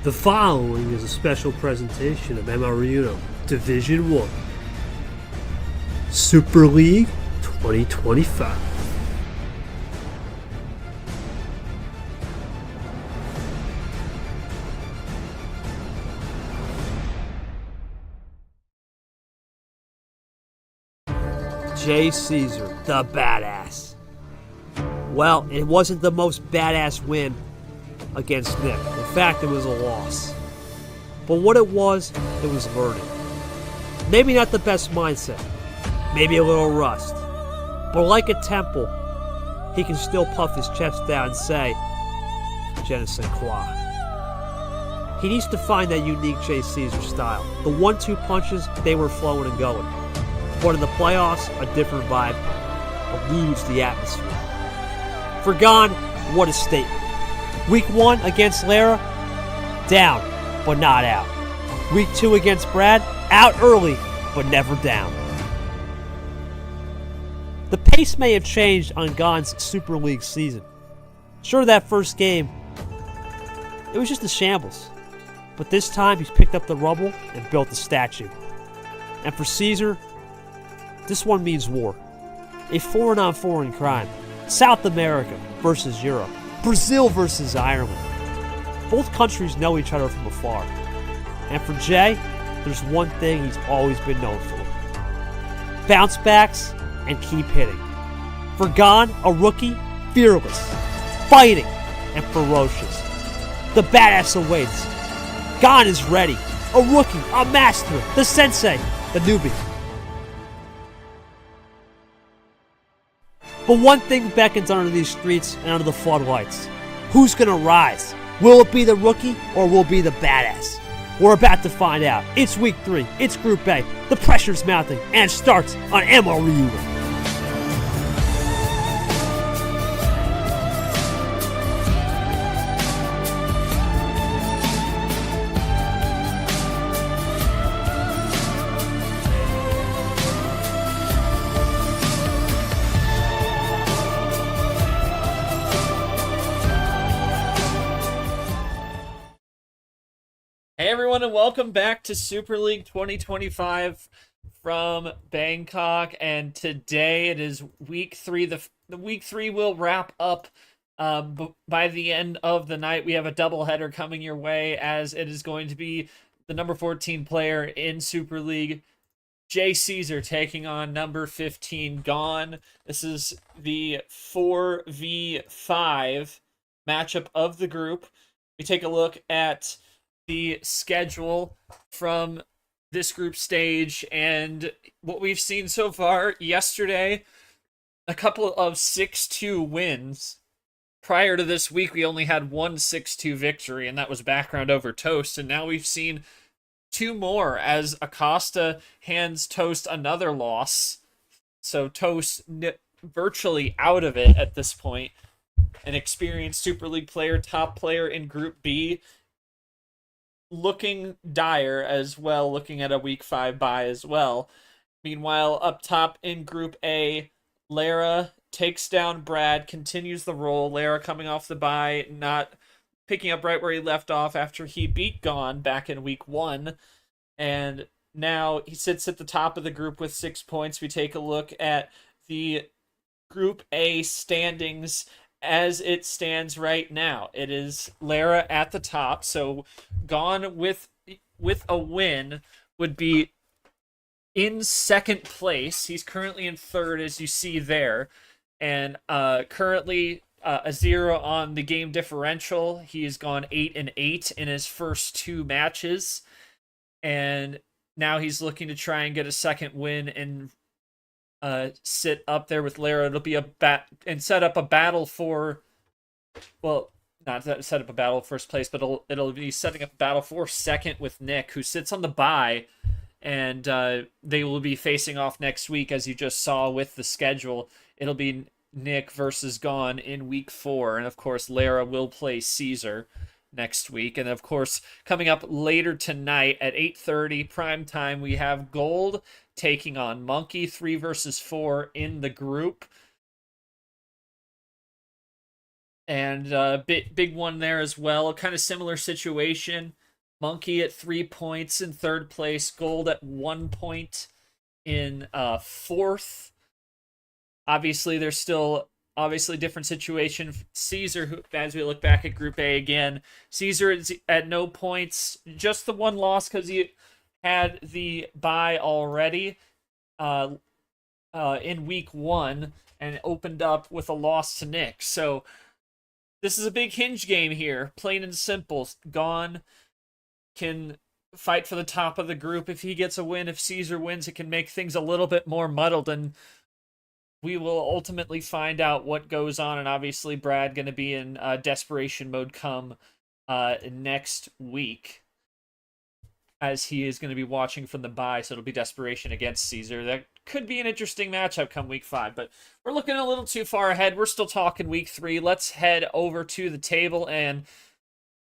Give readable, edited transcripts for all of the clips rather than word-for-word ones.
The following is a special presentation of MRE UNO Division 1 Super League 2025. Cesar, the badass. Well, it wasn't the most badass win against Nick. In fact, it was a loss. But what it was learning. Maybe not the best mindset. Maybe a little rust. But like a temple, he can still puff his chest down and say, Je ne sais quoi. He needs to find that unique J. Cesar style. The 1-2 punches, they were flowing and going. But in the playoffs, a different vibe eludes the atmosphere. For Gon, what a statement. Week 1 against Lara, down, but not out. Week 2 against Brad, out early, but never down. The pace may have changed on Gon's Super League season. Sure, that first game, it was just a shambles. But this time, he's picked up the rubble and built a statue. And for Cesar, this one means war. A foreign-on-foreign in crime. South America versus Europe. Brazil versus Ireland. Both countries know each other from afar. And for Jay, there's one thing he's always been known for. Bounce backs and keep hitting. For Gon, a rookie, fearless, fighting, and ferocious. The badass awaits. Gon is ready. A rookie, a master, the sensei, the newbie. But one thing beckons under these streets and under the floodlights. Who's going to rise? Will it be the rookie or will it be the badass? We're about to find out. It's week 3. It's Group A. The pressure's mounting and it starts on MRE UNO. Hey everyone, and welcome back to Super League 2025 from Bangkok. And today it is week 3. The week 3 will wrap up by the end of the night. We have a doubleheader coming your way, as it is going to be the number 14 player in Super League, J. Cesar, taking on number 15 Gon. This is the 4v5 matchup of the group. We take a look at the schedule from this group stage and what we've seen so far. Yesterday, a couple of 6-2 wins. Prior to this week, we only had one 6-2 victory, and that was background over Toast. And now we've seen 2 more as Acosta hands Toast another loss. So Toast virtually out of it at this point. An experienced Super League player, top player in Group B, looking dire as well, looking at a week 5 bye as well. Meanwhile, up top in Group A, Lara takes down Brad, continues the roll. Lara coming off the bye, not picking up right where he left off after he beat Gon back in week 1. And now he sits at the top of the group with 6 points. We take a look at the Group A standings as it stands right now. It is Lara at the top, so Gon with a win would be in second place. He's currently in third, as you see there, and currently a 0 on the game differential. He has gone 8-8 in his first 2 matches, and now he's looking to try and get a second win and sit up there with Lara. It'll be and set up a battle for, well, not set up a battle first place, but it'll be setting up a battle for second with Nick, who sits on the bye, and they will be facing off next week, as you just saw with the schedule. It'll be Nick versus Gon in week 4, and of course Lara will play Cesar next week. And of course, coming up later tonight at 8:30 prime time, we have Gold taking on Monkey, 3 versus 4 in the group. And big one there as well. Kind of similar situation. Monkey at 3 points in third place. Gold at 1 point in fourth. Obviously, there's still obviously different situation. Cesar, who, as we look back at Group A again, Cesar is at no points, just the one loss because he had the bye already in week one and opened up with a loss to Nick. So this is a big hinge game here, plain and simple. Gon can fight for the top of the group if he gets a win. If Cesar wins, it can make things a little bit more muddled, and we will ultimately find out what goes on. And obviously, Brad going to be in desperation mode come next week, as he is going to be watching from the bye, so it'll be desperation against Cesar. That could be an interesting matchup come week 5, but we're looking a little too far ahead. We're still talking week 3. Let's head over to the table, and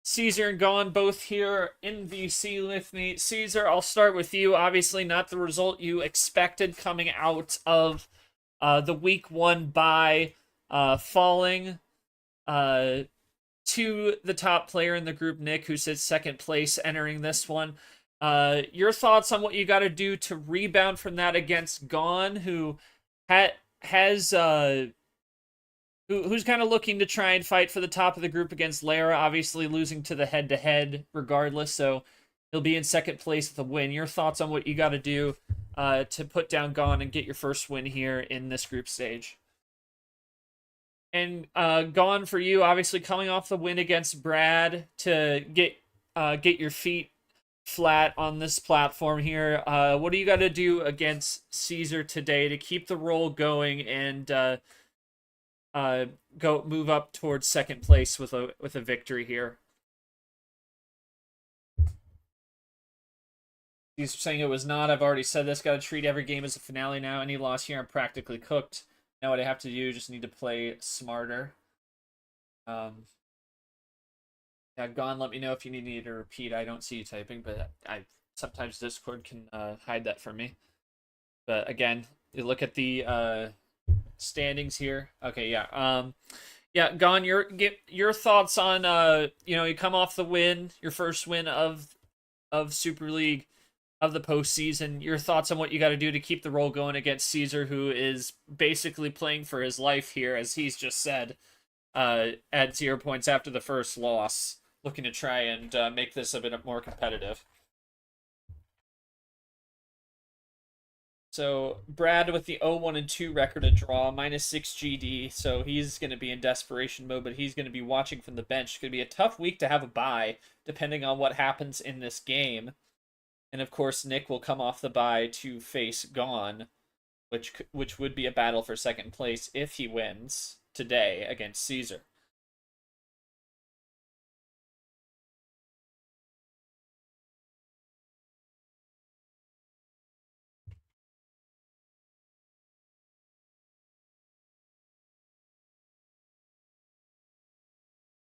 Cesar and Gon both here in VC with me. Cesar, I'll start with you. Obviously, not the result you expected coming out of the week 1 bye, falling to the top player in the group, Nick, who sits second place entering this one. Your thoughts on what you got to do to rebound from that against Gon, who has who's kind of looking to try and fight for the top of the group against Lara, obviously losing to the head-to-head regardless, so he'll be in second place with a win. Your thoughts on what you got to do to put down Gon and get your first win here in this group stage? And Gon, for you, obviously coming off the win against Brad to get your feet flat on this platform here. What do you got to do against Cesar today to keep the roll going and move up towards second place with a victory here? He's saying it was not. I've already said this. Got to treat every game as a finale now. Any loss here, I'm practically cooked. Now what I have to do, just need to play smarter. Yeah, Gon, let me know if you need me to repeat. I don't see you typing, but sometimes Discord can hide that from me. But again, you look at the standings here. Okay, yeah. Yeah, Gon, your thoughts on you come off the win, your first win of Super League, of the postseason. Your thoughts on what you got to do to keep the roll going against Cesar, who is basically playing for his life here, as he's just said, at 0 points after the first loss, looking to try and make this a bit more competitive. So Brad with the 0-1-2 record, a draw, -6 GD, so he's going to be in desperation mode, but he's going to be watching from the bench. It's going to be a tough week to have a bye, depending on what happens in this game. And of course, Nick will come off the bye to face Gon, which would be a battle for second place if he wins today against Cesar.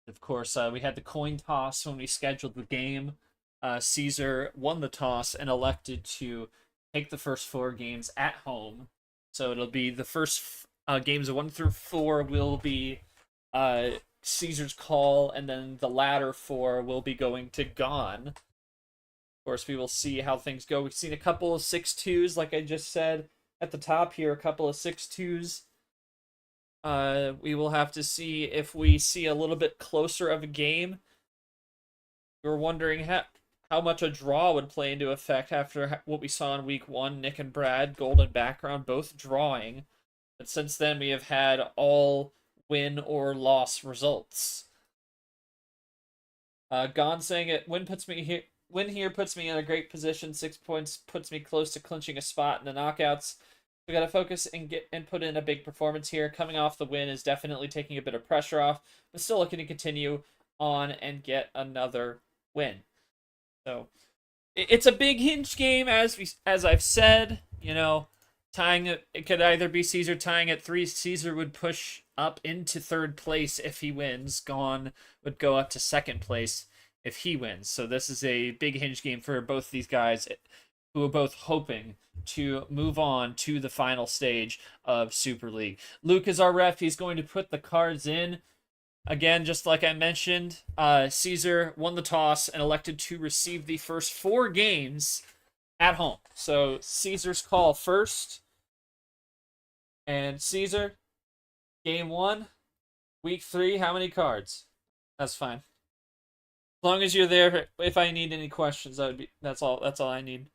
Of course, we had the coin toss when we scheduled the game. Cesar won the toss and elected to take the first 4 games at home. So it'll be the first games 1 through 4 will be Cesar's call, and then the latter 4 will be going to Gon. Of course, we will see how things go. We've seen a couple of 6-2s, like I just said at the top here, a couple of 6-2s. We will have to see if we see a little bit closer of a game. We were wondering how much a draw would play into effect after what we saw in week 1. Nick and Brad, golden background, both drawing. But since then, we have had all win or loss results. Gon saying it, win here puts me in a great position. 6 points puts me close to clinching a spot in the knockouts. We got to focus and put in a big performance here. Coming off the win is definitely taking a bit of pressure off, but still looking to continue on and get another win. So it's a big hinge game, as I've said. Tying it could either be Cesar tying at 3. Cesar would push up into third place if he wins. Gon would go up to second place if he wins. So this is a big hinge game for both these guys, who are both hoping to move on to the final stage of Super League. Luke is our ref. He's going to put the cards in. Again, just like I mentioned, Cesar won the toss and elected to receive the first 4 games at home. So Cesar's call first. And Cesar, game 1, week 3, how many cards? That's fine. As long as you're there, if I need any questions, that's all I need.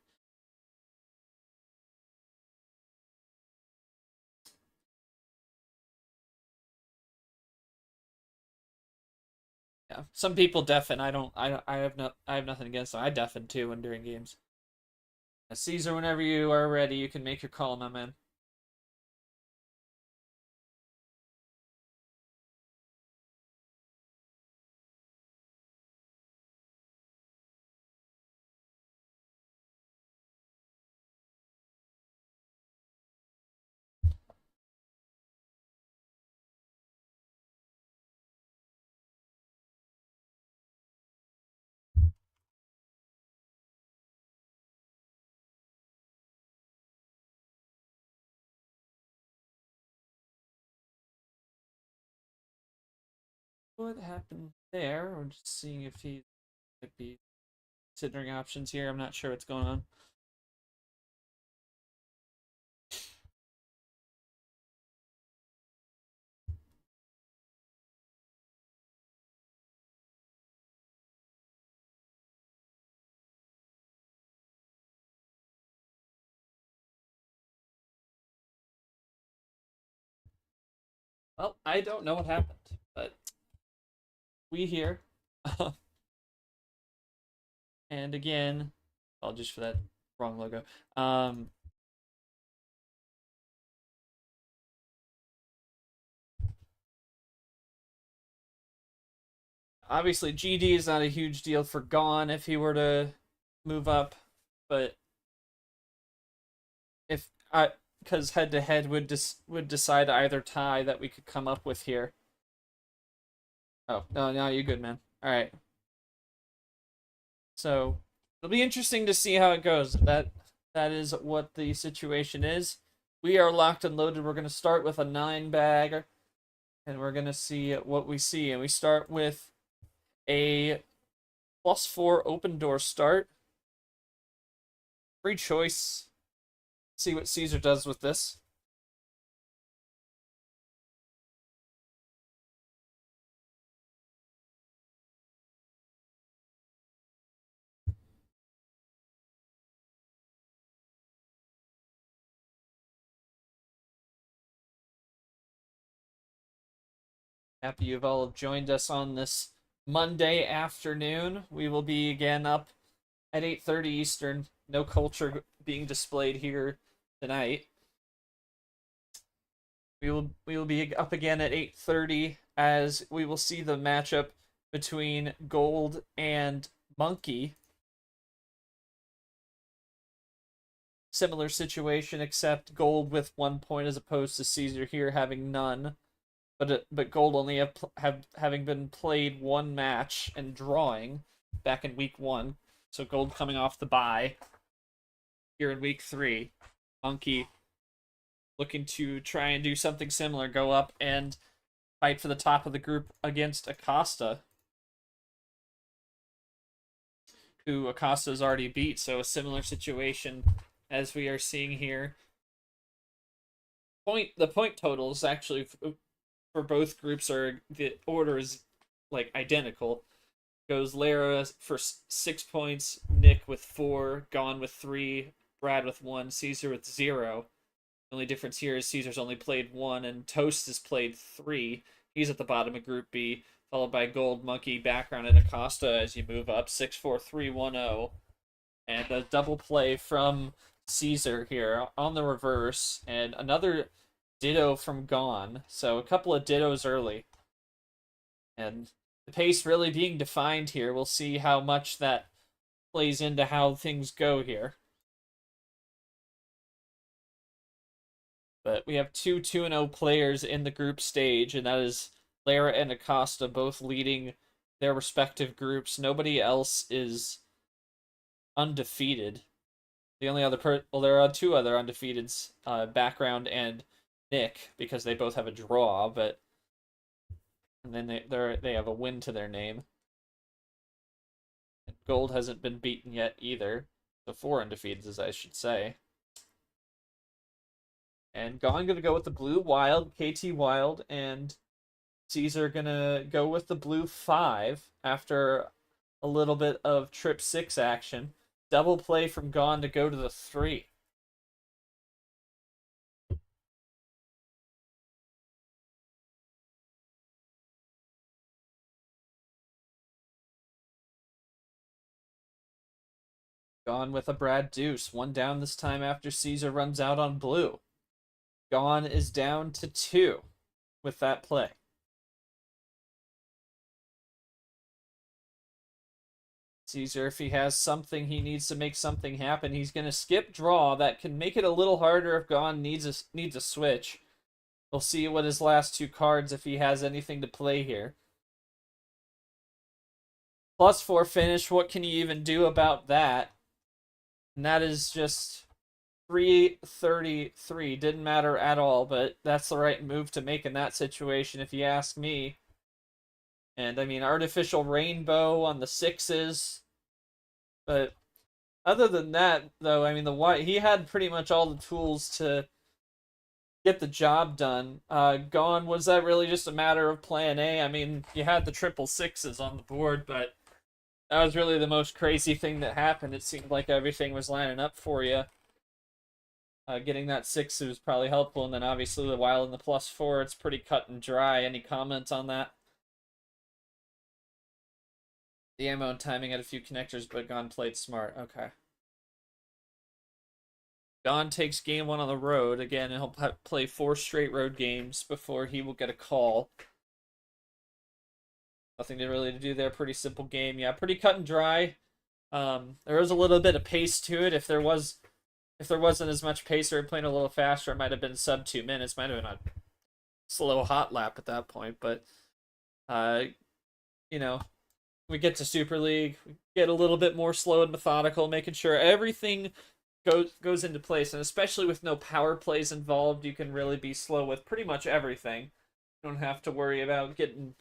Yeah. Some people deafen. I have nothing against them. I deafen too when during games. Caesar, whenever you are ready, you can make your call, my man. What happened there? We're just seeing if he might be considering options here. I'm not sure what's going on. Well, I don't know what happened, but we here. And again, apologies for that wrong logo. Obviously, GD is not a huge deal for Gone if he were to move up, but if I because head to head would decide either tie that we could come up with here. Oh no, you're good, man. All right. So it'll be interesting to see how it goes. That is what the situation is. We are locked and loaded. We're gonna start with a 9 bag, and we're gonna see what we see. And we start with a +4 open door start. Free choice. See what Cesar does with this. Happy you've all joined us on this Monday afternoon. We will be again up at 8:30 Eastern. No culture being displayed here tonight. We will be up again at 8:30 as we will see the matchup between Gold and Monkey. Similar situation, except Gold with 1 point as opposed to Cesar here having none. But Gold only having been played 1 match and drawing back in week 1. So Gold coming off the bye here in week 3. Monkey looking to try and do something similar, go up and fight for the top of the group against Acosta, who Acosta's already beat. So a similar situation as we are seeing here. The point totals actually for both groups are the order is like identical. Goes Lara for 6 points, Nick with 4, Gone with 3, Brad with 1, Cesar with 0. The only difference here is Cesar's only played 1 and Toast has played 3. He's at the bottom of Group B, followed by Gold, Monkey, Background, and Acosta as you move up 6, 4, 3, 1, 0. And a double play from Cesar here on the reverse, and another ditto from Gone. So a couple of dittos early. And the pace really being defined here. We'll see how much that plays into how things go here. But we have two 2-0 players in the group stage, and that is Lara and Acosta both leading their respective groups. Nobody else is undefeated. The only other well, there are 2 other undefeateds, Background and Nick, because they both have a draw, but And then they have a win to their name. Gold hasn't been beaten yet either. The 4 undefeateds, as I should say. And Gone gonna go with the blue Wild, KT Wild, and Cesar gonna go with the blue 5 after a little bit of trip 6 action. Double play from Gone to go to the 3. Gone with a Brad Deuce. 1 down this time after Cesar runs out on blue. Gone is down to 2 with that play. Cesar, if he has something he needs to make something happen, he's going to skip draw. That can make it a little harder if Gone needs a switch. We'll see what his last 2 cards, if he has anything to play here. +4 finish, what can you even do about that? And that is just 333. Didn't matter at all, but that's the right move to make in that situation, if you ask me. And I mean, artificial rainbow on the 6s. But other than that, though, I mean, the white, he had pretty much all the tools to get the job done. Gone, was that really just a matter of plan A? I mean, you had the 666s on the board, but that was really the most crazy thing that happened. It seemed like everything was lining up for you. Getting that 6 was probably helpful, and then obviously the Wild and the +4, it's pretty cut and dry. Any comments on that? The ammo and timing had a few connectors, but Gone played smart. Okay. Gone takes game 1 on the road. Again, he'll play 4 straight road games before he will get a call. Nothing really to do there. Pretty simple game. Yeah, pretty cut and dry. There was a little bit of pace to it. If there wasn't as much pace or playing a little faster, it might have been sub 2 minutes. Might have been a slow hot lap at that point. But, you know, we get to Super League, we get a little bit more slow and methodical, making sure everything goes into place. And especially with no power plays involved, you can really be slow with pretty much everything. You don't have to worry about getting,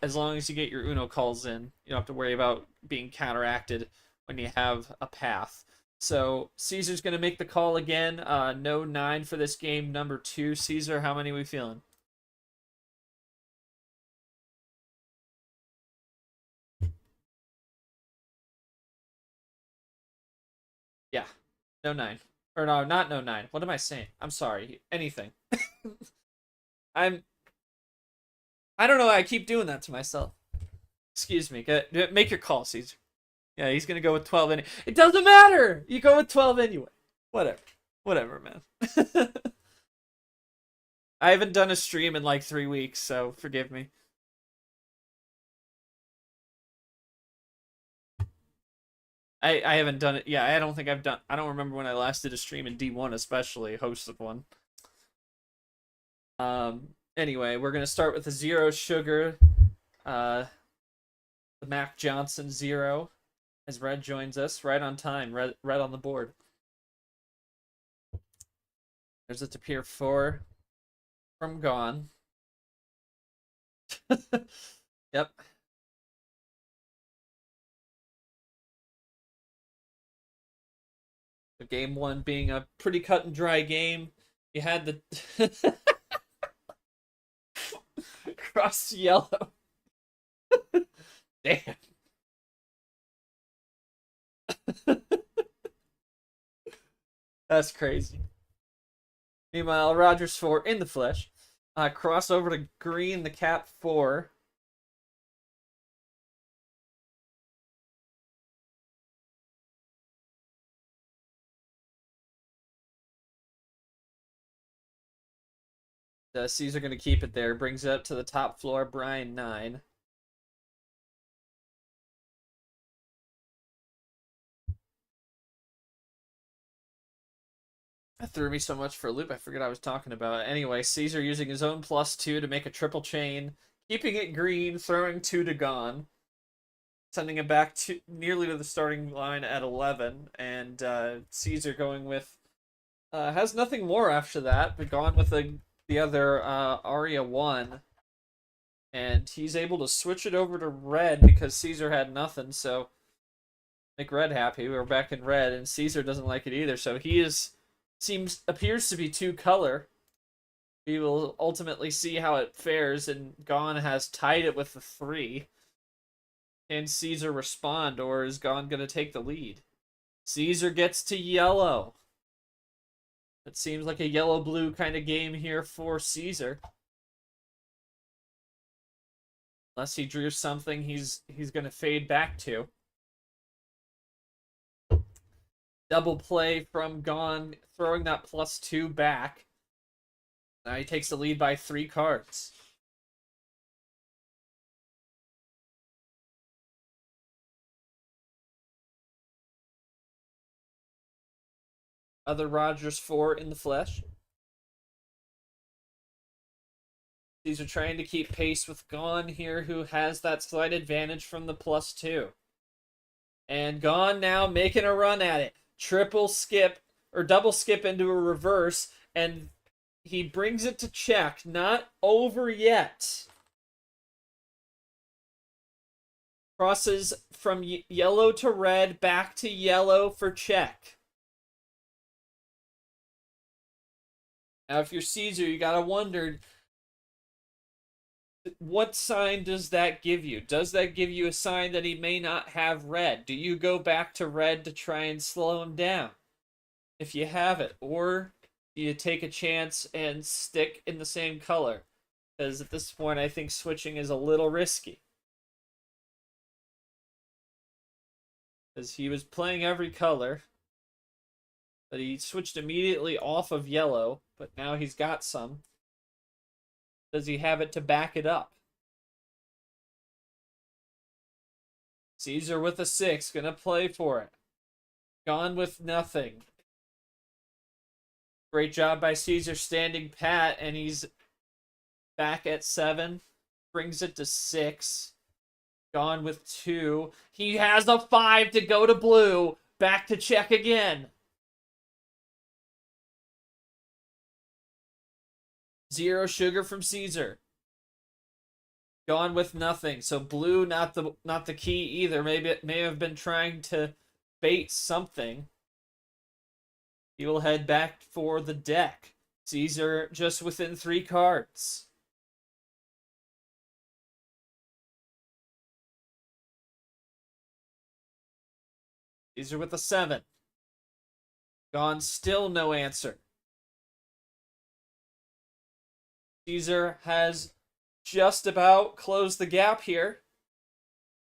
as long as you get your Uno calls in, you don't have to worry about being counteracted when you have a path. So Cesar's going to make the call again. No 9 for this game, number 2. Cesar, how many are we feeling? Yeah, no 9. Or no, not no 9. What am I saying? I'm sorry. Anything. I don't know. I keep doing that to myself. Excuse me. Make your call, Cesar. Yeah, he's gonna go with 12 anyway. It doesn't matter. You go with 12 anyway. Whatever, man. I haven't done a stream in like 3 weeks, so forgive me. I haven't done it. Yeah, I don't think I've done. I don't remember when I last did a stream in D1, especially hosted one. Anyway, we're gonna start with the 0 sugar. The Mac Johnson 0. As Red joins us, right on time, red on the board. There's a Tapir 4 from Gone. Yep. The game 1 being a pretty cut and dry game. You had the cross yellow. Damn. That's crazy. Meanwhile, Rogers 4 in the flesh. Cross over to green, the cap 4. Cesar going to keep it there. Brings it up to the top floor. Brian 9. That threw me so much for a loop, I forget I was talking about it. Anyway, Cesar using his own +2 to make a triple chain, keeping it green, throwing 2 to Gone, sending it back to nearly to the starting line at 11, and Cesar going with has nothing more after that, but Gone with the other Aria 1. And he's able to switch it over to red because Cesar had nothing, so make red happy. We're back in red, and Cesar doesn't like it either, so he appears to be two color. We will ultimately see how it fares, and Gon has tied it with the 3. Can Cesar respond, or is Gon going to take the lead? Cesar gets to yellow. It seems like a yellow-blue kind of game here for Cesar. Unless he drew something he's going to fade back to. Double play from Gon, throwing that +2 back. Now he takes the lead by 3 cards. Other Rogers 4 in the flesh. These are trying to keep pace with Gon here, who has that slight advantage from the +2. And Gon now making a run at it. Triple skip, or double skip into a reverse, and he brings it to check. Not over yet. Crosses from yellow to red, back to yellow for check. Now, if you're Cesar, you gotta wonder, what sign does that give you? Does that give you a sign that he may not have red? Do you go back to red to try and slow him down if you have it? Or do you take a chance and stick in the same color? Because at this point, I think switching is a little risky. Because he was playing every color, but he switched immediately off of yellow, but now he's got some. Does he have it to back it up? Cesar with a 6, gonna play for it. Gon with nothing. Great job by Cesar standing pat, and he's back at 7. Brings it to 6. Gon with 2. He has a 5 to go to blue. Back to check again. 0 sugar from Cesar. Gon with nothing. So blue not the key either. Maybe it may have been trying to bait something. He will head back for the deck. Cesar just within 3 cards. Cesar with a 7. Gon still no answer. Cesar has just about closed the gap here.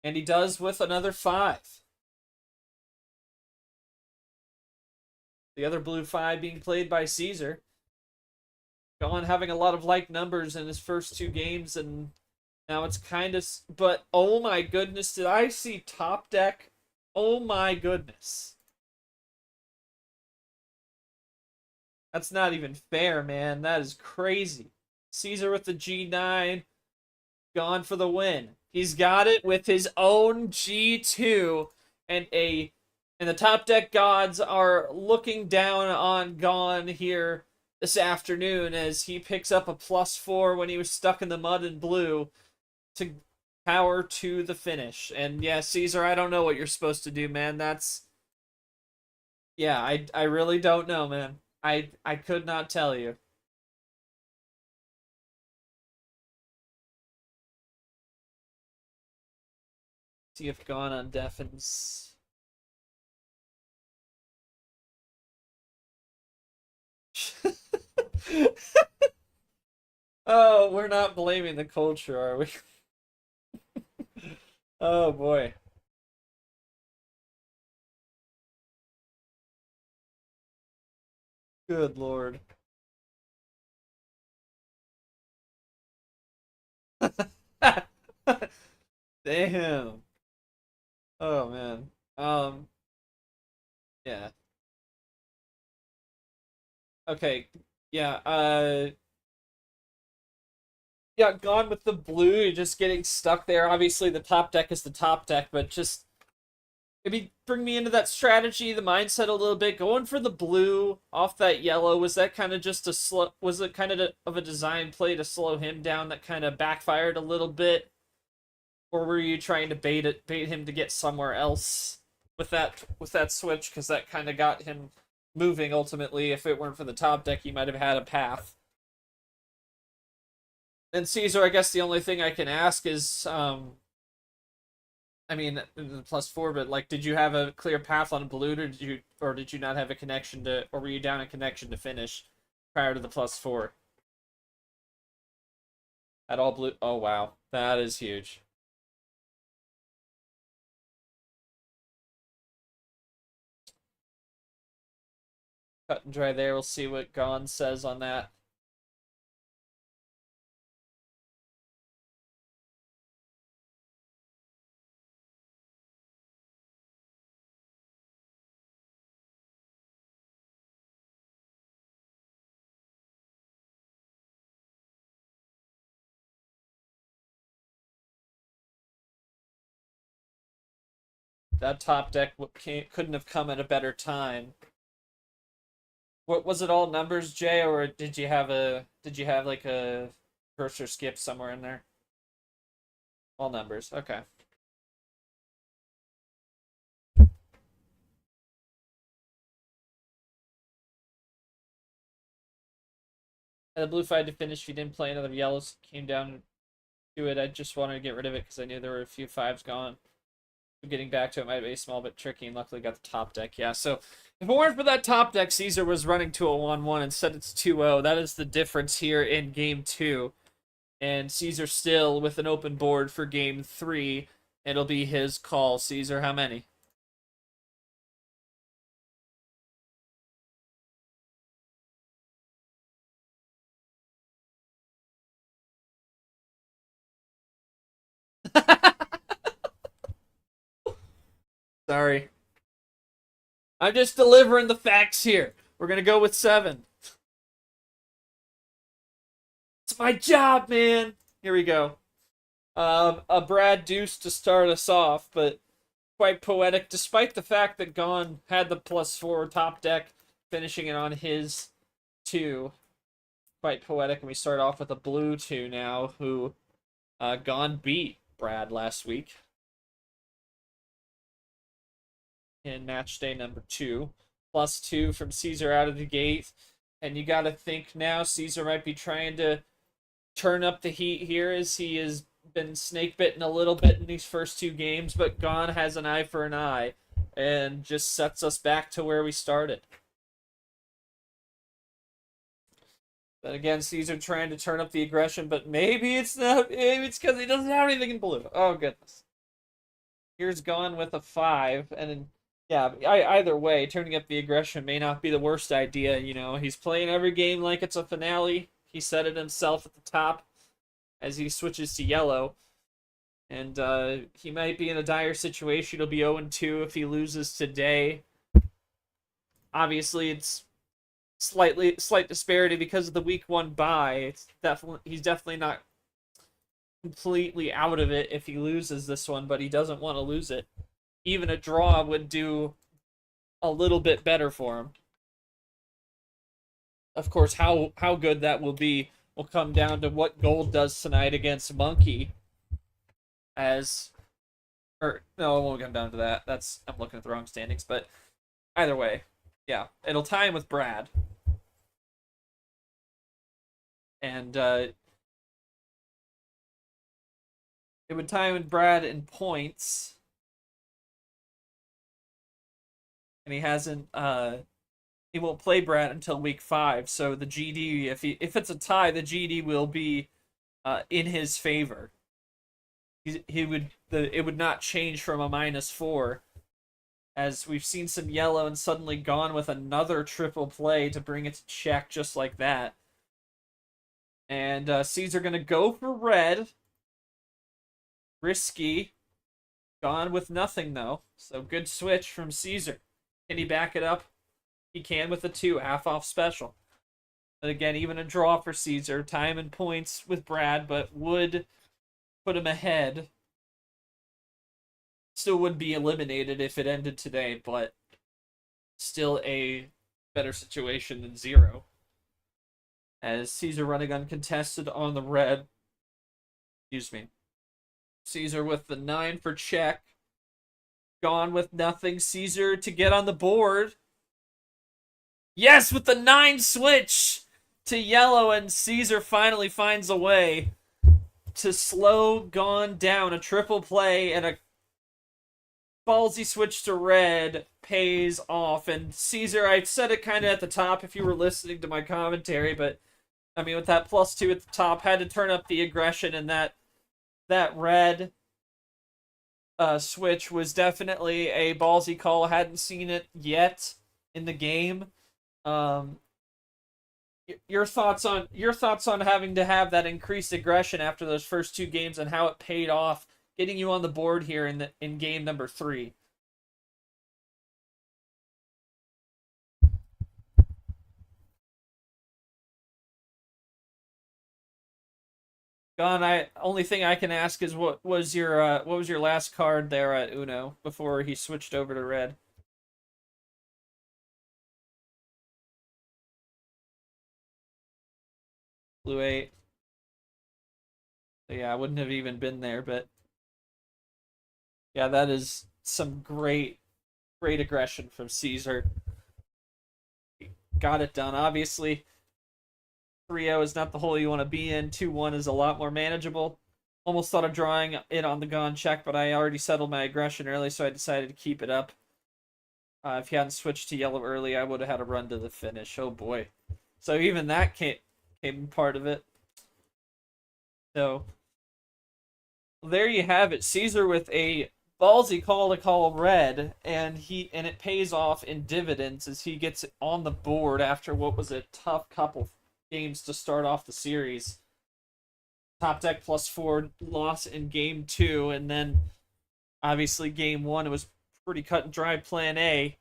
And he does with another 5. The other blue 5 being played by Cesar. Gon having a lot of like numbers in his first 2 games, and now it's kind of... But, oh my goodness, did I see top deck? Oh my goodness. That's not even fair, man. That is crazy. Cesar with the G9. Gon for the win. He's got it with his own G2, and the top deck gods are looking down on Gon here this afternoon as he picks up a +4 when he was stuck in the mud in blue to power to the finish. And yeah, Cesar, I don't know what you're supposed to do, man. Yeah, I really don't know, man. I could not tell you. See if Gon undeafens. Oh, we're not blaming the culture, are we? Oh boy. Good lord. Damn. Oh man. Yeah. Okay. Yeah, yeah, Gone with the blue, you're just getting stuck there. Obviously the top deck is the top deck, but just maybe bring me into that strategy, the mindset a little bit. Going for the blue off that yellow, was that kind of just a slow? Was it kind of a design play to slow him down that kind of backfired a little bit, or were you trying to bait him to get somewhere else with that switch? Because that kind of got him moving. Ultimately, if it weren't for the top deck, he might have had a path. And Cesar, I guess the only thing I can ask is, I mean, the +4, but like, did you have a clear path on blue, or did you not have a connection to, or were you down a connection to finish prior to the +4? At all blue? Oh wow, that is huge. Cut and dry there. We'll see what Gon says on that. That top deck couldn't have come at a better time. What was it, all numbers, Jay, or did you have like a first or skip somewhere in there? All numbers. Okay. And the blue fight to finish. If you didn't play another yellows, came down to it. I just wanted to get rid of it because I knew there were a few fives gone. Getting back to it might be a small bit tricky, and luckily got the top deck. Yeah, so if it weren't for that top deck, Cesar was running to a 1-1. Instead, it's 2-0. That is the difference here in game 2. And Cesar still with an open board for game 3. It'll be his call. Cesar, how many? Sorry. I'm just delivering the facts here. We're going to go with 7. It's my job, man. Here we go. A Brad deuce to start us off, but quite poetic, despite the fact that Gon had the +4 top deck, finishing it on his 2. Quite poetic, and we start off with a blue 2 now, who Gon beat Brad last week in match day number 2. +2 from Cesar out of the gate, and you got to think now Cesar might be trying to turn up the heat here, as he has been snake bitten a little bit in these first 2 games, but Gon has an eye for an eye and just sets us back to where we started. But again, Cesar trying to turn up the aggression, but maybe it's not. Maybe it's because he doesn't have anything in blue. Oh goodness. Here's Gon with a 5, and yeah, either way, turning up the aggression may not be the worst idea. You know, he's playing every game like it's a finale. He said it himself at the top as he switches to yellow. And he might be in a dire situation. He'll be 0-2 if he loses today. Obviously, it's slight disparity because of the week 1 bye. He's definitely not completely out of it if he loses this one, but he doesn't want to lose it. Even a draw would do a little bit better for him. Of course, how good that will be will come down to what Gold does tonight against Monkey. No, it won't come down to that. I'm looking at the wrong standings, but either way, yeah, it'll tie him with Brad. And it would tie him with Brad in points. And he hasn't he won't play Brad until week 5, so the GD, if it's a tie, the GD will be in his favor. It would not change from a -4, as we've seen some yellow and suddenly Gone with another triple play to bring it to check just like that. And Cesar gonna go for red. Risky. Gone with nothing though, so good switch from Cesar. Can he back it up? He can with a 2, half off special. And again, even a draw for Cesar. Time and points with Brad, but would put him ahead Still would be eliminated if it ended today, but still a better situation than 0. As Cesar running uncontested on the red. Excuse me. Cesar with the 9 for check. Gone with nothing. Cesar to get on the board. Yes, with the 9 switch to yellow, and Cesar finally finds a way to slow Gone down. A triple play and a ballsy switch to red pays off. And Cesar, I said it kind of at the top if you were listening to my commentary, but I mean, with that +2 at the top, had to turn up the aggression, and that red switch was definitely a ballsy call. Hadn't seen it yet in the game. Your thoughts on having to have that increased aggression after those first 2 games and how it paid off, getting you on the board here in game number 3. Gone. Only thing I can ask is what was your last card there at Uno before he switched over to red? Blue 8. So yeah, I wouldn't have even been there, but yeah, that is some great aggression from Cesar. Got it done. Obviously, 3-0 is not the hole you want to be in. 2-1 is a lot more manageable. Almost thought of drawing it on the Gone check, but I already settled my aggression early, so I decided to keep it up. If he hadn't switched to yellow early, I would have had a run to the finish. Oh boy. So even that came part of it. So there you have it. Cesar with a ballsy call to call red, and it pays off in dividends as he gets on the board after what was a tough couple games to start off the series. Top deck +4 loss in game 2, and then obviously game 1 it was pretty cut and dry plan A,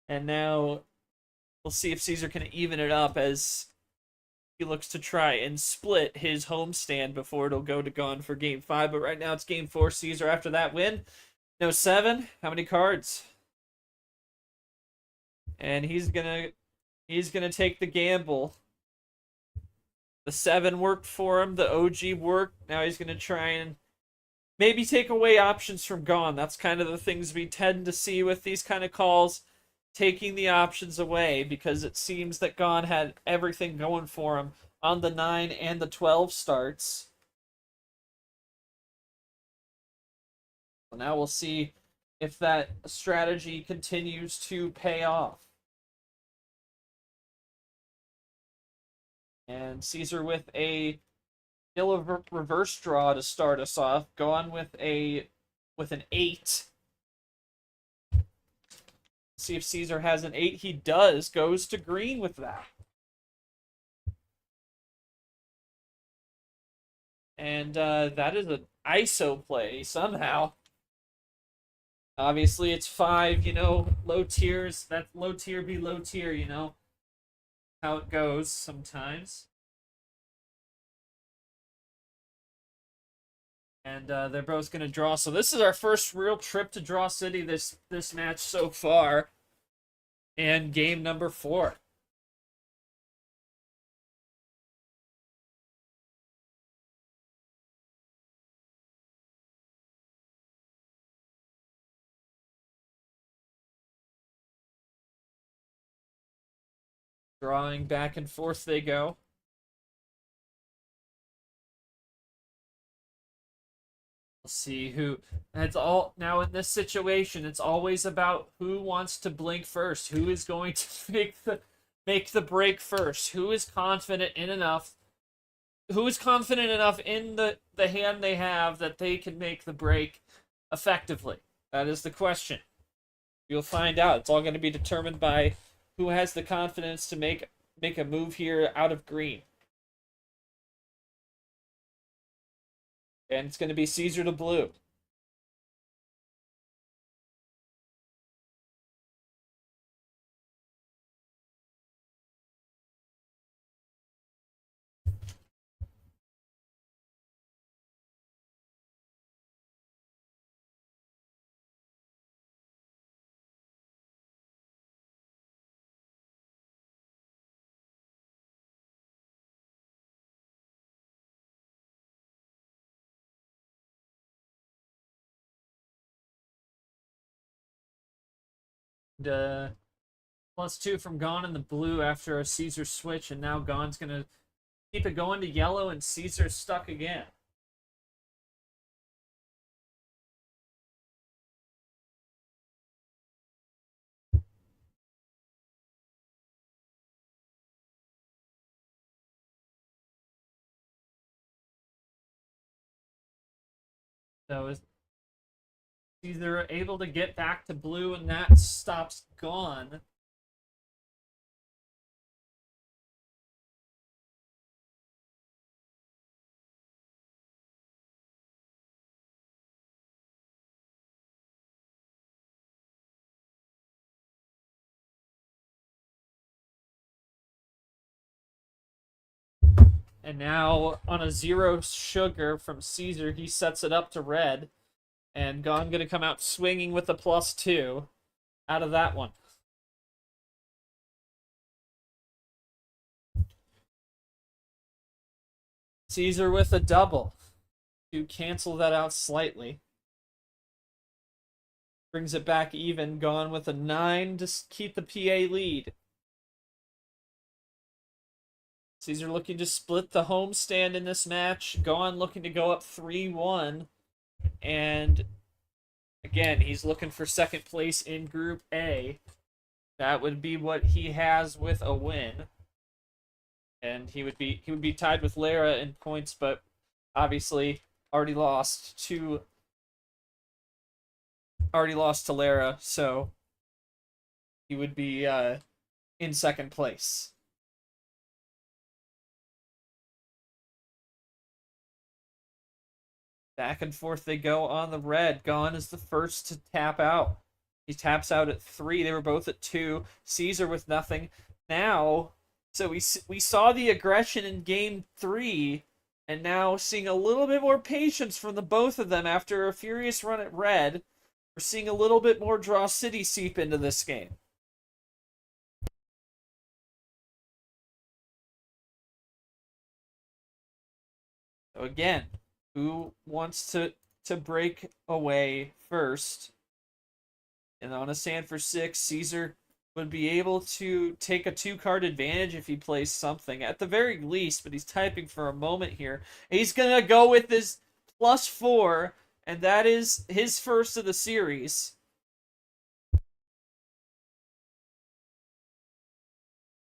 and now we'll see if Cesar can even it up as he looks to try and split his homestand before it'll go to Gone for game 5. But right now it's game 4. Cesar after that win. No 7. How many cards? And he's gonna take the gamble. The 7 worked for him. The OG worked. Now he's gonna try and maybe take away options from Gone. That's kind of the things we tend to see with these kind of calls. Taking the options away because it seems that Gone had everything going for him on the 9 and the 12 starts. So now we'll see if that strategy continues to pay off. And Cesar with a yellow reverse draw to start us off. Gone with an 8. See if Cesar has an 8. He does. Goes to green with that. And that is an ISO play somehow. Obviously, it's 5, low tiers. That low tier be low tier, how it goes sometimes. And they're both going to draw. So this is our first real trip to Draw City this match so far. And game number 4. Drawing back and forth they go. We'll see who. That's all. Now in this situation, it's always about who wants to blink first. Who is going to make the break first? Who is confident in enough? Who is confident enough in the hand they have that they can make the break effectively? That is the question. You'll find out. It's all going to be determined by who has the confidence to make a move here out of green. And it's going to be Cesar to blue. +2 from Gone in the blue after a Cesar switch, and now Gone's going to keep it going to yellow, and Cesar's stuck again. So is Cesar able to get back to blue, and that stops Gone. And now on a 0 sugar from Cesar, he sets it up to red. And Gone going to come out swinging with the +2 out of that one. Cesar with a double to cancel that out slightly. Brings it back even. Gone with a 9 to keep the PA lead. Cesar looking to split the homestand in this match. Gone looking to go up 3-1. And again, he's looking for second place in Group A. That would be what he has with a win. And he would be tied with Lara in points, but obviously already lost to Lara, so he would be in second place. Back and forth they go on the red. Gone is the first to tap out. He taps out at 3. They were both at 2. Cesar with nothing. Now, so we saw the aggression in game 3, and now seeing a little bit more patience from the both of them after a furious run at red. We're seeing a little bit more Draw City seep into this game. So again, who wants to break away first? And on a sand for 6, Cesar would be able to take a 2-card advantage if he plays something, at the very least, but he's typing for a moment here. He's going to go with this +4, and that is his first of the series.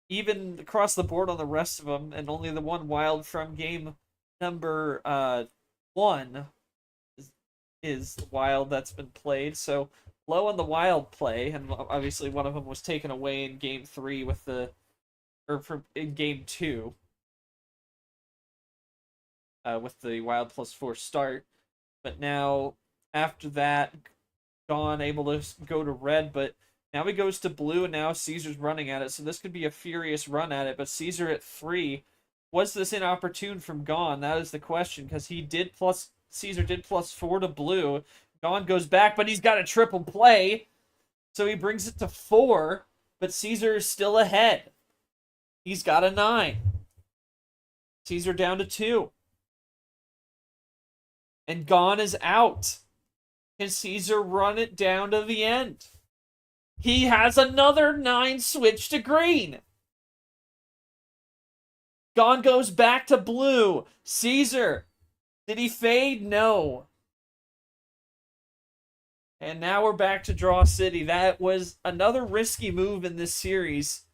Even across the board on the rest of them, and only the one wild from game number 1 is the wild that's been played. So low on the wild play, and obviously one of them was taken away in game 3 with in game 2 with the wild +4 start. But now after that, Gone able to go to red, but now he goes to blue, and now Cesar's running at it. So this could be a furious run at it. But Cesar at 3, was this inopportune from Gone? That is the question, because Cesar did +4 to blue. Gone goes back, but he's got a triple play. So he brings it to 4, but Cesar is still ahead. He's got a 9. Cesar down to 2. And Gone is out. Can Cesar run it down to the end? He has another 9 switch to green. Gone goes back to blue. Cesar, did he fade? No. And now we're back to Draw City. That was another risky move in this series.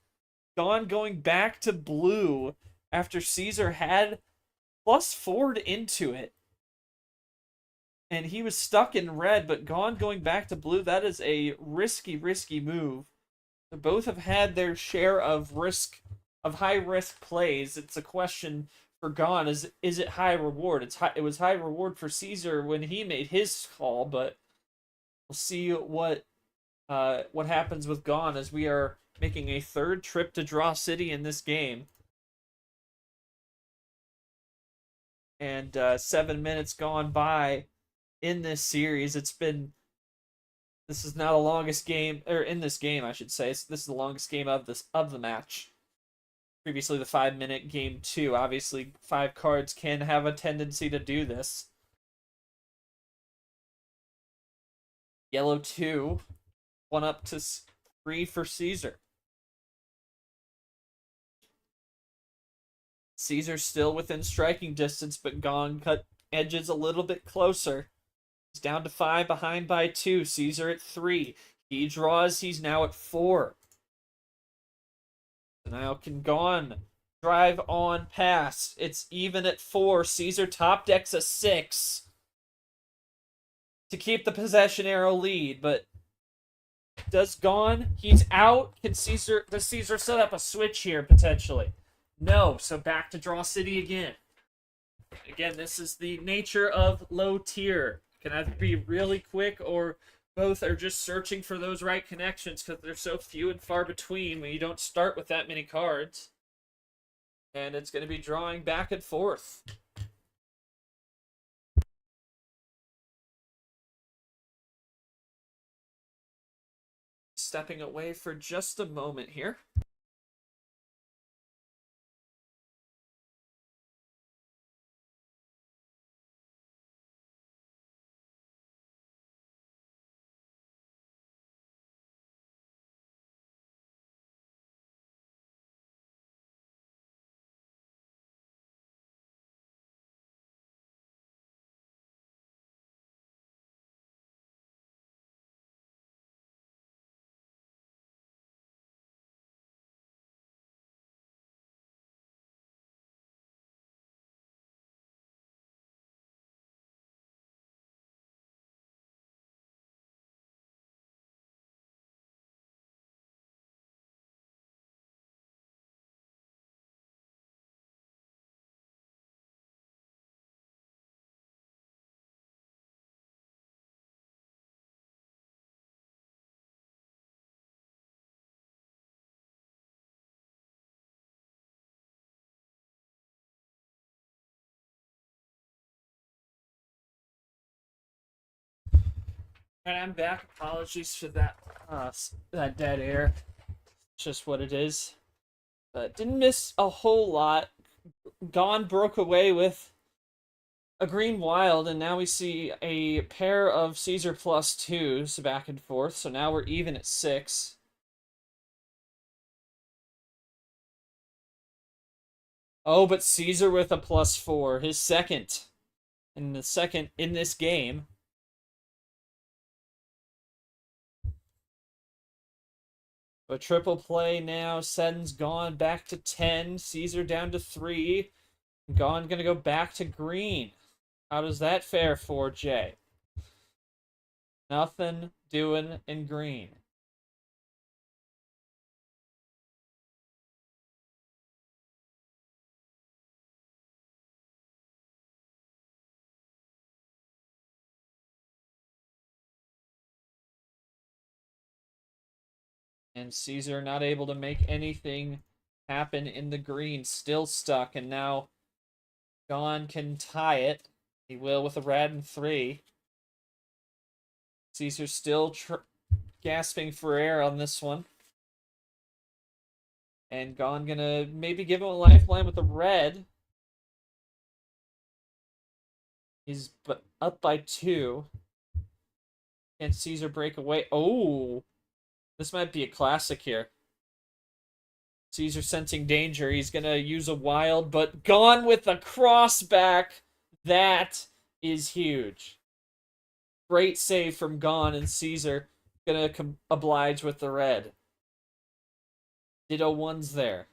Gone going back to blue after Cesar had +4'd into it. And he was stuck in red, but Gone going back to blue, that is a risky move. So both have had their share of high-risk plays. It's a question for Gone, is it high reward? It was high reward for Cesar when he made his call, but we'll see what happens with Gone as we are making a 3rd trip to Draw City in this game. And 7 minutes gone by in this series. This is now the longest game, or in this game, I should say. This is the longest game of the match. Previously, the 5-minute game 2. Obviously, 5 cards can have a tendency to do this. Yellow 2, 1 up to 3 for Cesar. Cesar still within striking distance, but Gone cut edges a little bit closer. He's down to 5, behind by 2. Cesar at 3. He draws. He's now at 4. So now can Gone drive on past. It's even at 4. Cesar top decks a 6 to keep the possession arrow lead, but does Gone? He's out. Does Cesar set up a switch here potentially? No, so back to draw city again. Again, this is the nature of low tier. Can either be really quick or both are just searching for those right connections because they're so few and far between when you don't start with that many cards. And it's going to be drawing back and forth. Stepping away for just a moment here. And I'm back. Apologies for that that dead air. It's just what it is. Didn't miss a whole lot. Gone broke away with a green wild, and now we see a pair of Cesar +2s back and forth. So now we're even at 6. Oh, but Cesar with a +4, his second. And the second in this game. A triple play now. Seddon's gone back to 10. Cesar down to 3. Gone gonna go back to green. How does that fare for Jay? Nothing doing in green. And Cesar not able to make anything happen in the green. Still stuck, and now Gone can tie it. He will with a red and 3. Cesar still gasping for air on this one. And Gone gonna maybe give him a lifeline with a red. He's up by 2. Can Cesar break away? Oh! This might be a classic here. Cesar sensing danger. He's going to use a wild, but Gone with a crossback. That is huge. Great save from Gone, and Cesar going to oblige with the red. Ditto 1's there.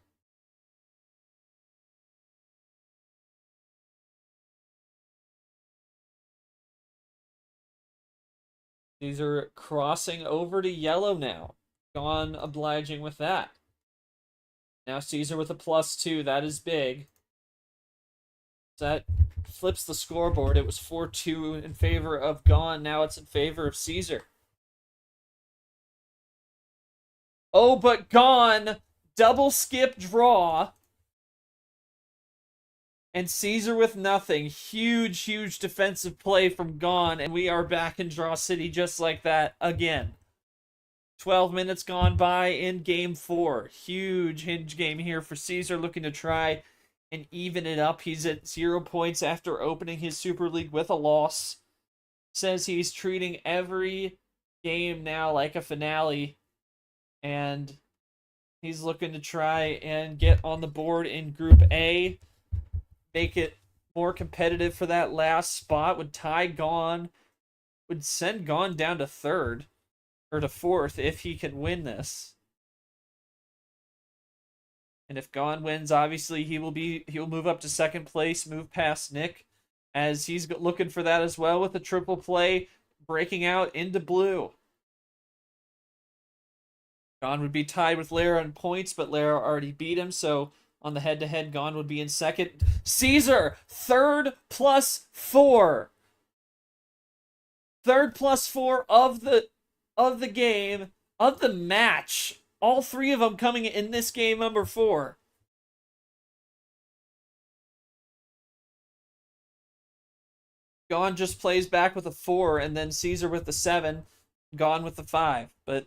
Cesar crossing over to yellow now. Gone obliging with that. Now Cesar with a +2. That is big. So that flips the scoreboard. It was 4-2 in favor of Gone. Now it's in favor of Cesar. Oh, but Gone. Double skip draw. And Cesar with nothing. Huge, huge defensive play from Gone. And we are back in Draw City just like that again. 12 minutes gone by in Game 4. Huge hinge game here for Cesar, looking to try and even it up. He's at 0 points after opening his Super League with a loss. Says he's treating every game now like a finale. And he's looking to try and get on the board in Group A, make it more competitive for that last spot. Would tie Gon, would send Gon down to third or to fourth if he can win this. And if Gon wins, obviously he'll move up to second place, move past Nick, as he's looking for that as well with a triple play, breaking out into blue. Gon would be tied with Lara in points, but Lara already beat him, so on the head-to-head, Gon would be in second. Cesar, third +4. Third +4 of the game, of the match. All three of them coming in this game number 4. Gon just plays back with a 4, and then Cesar with the 7, Gon with the 5. But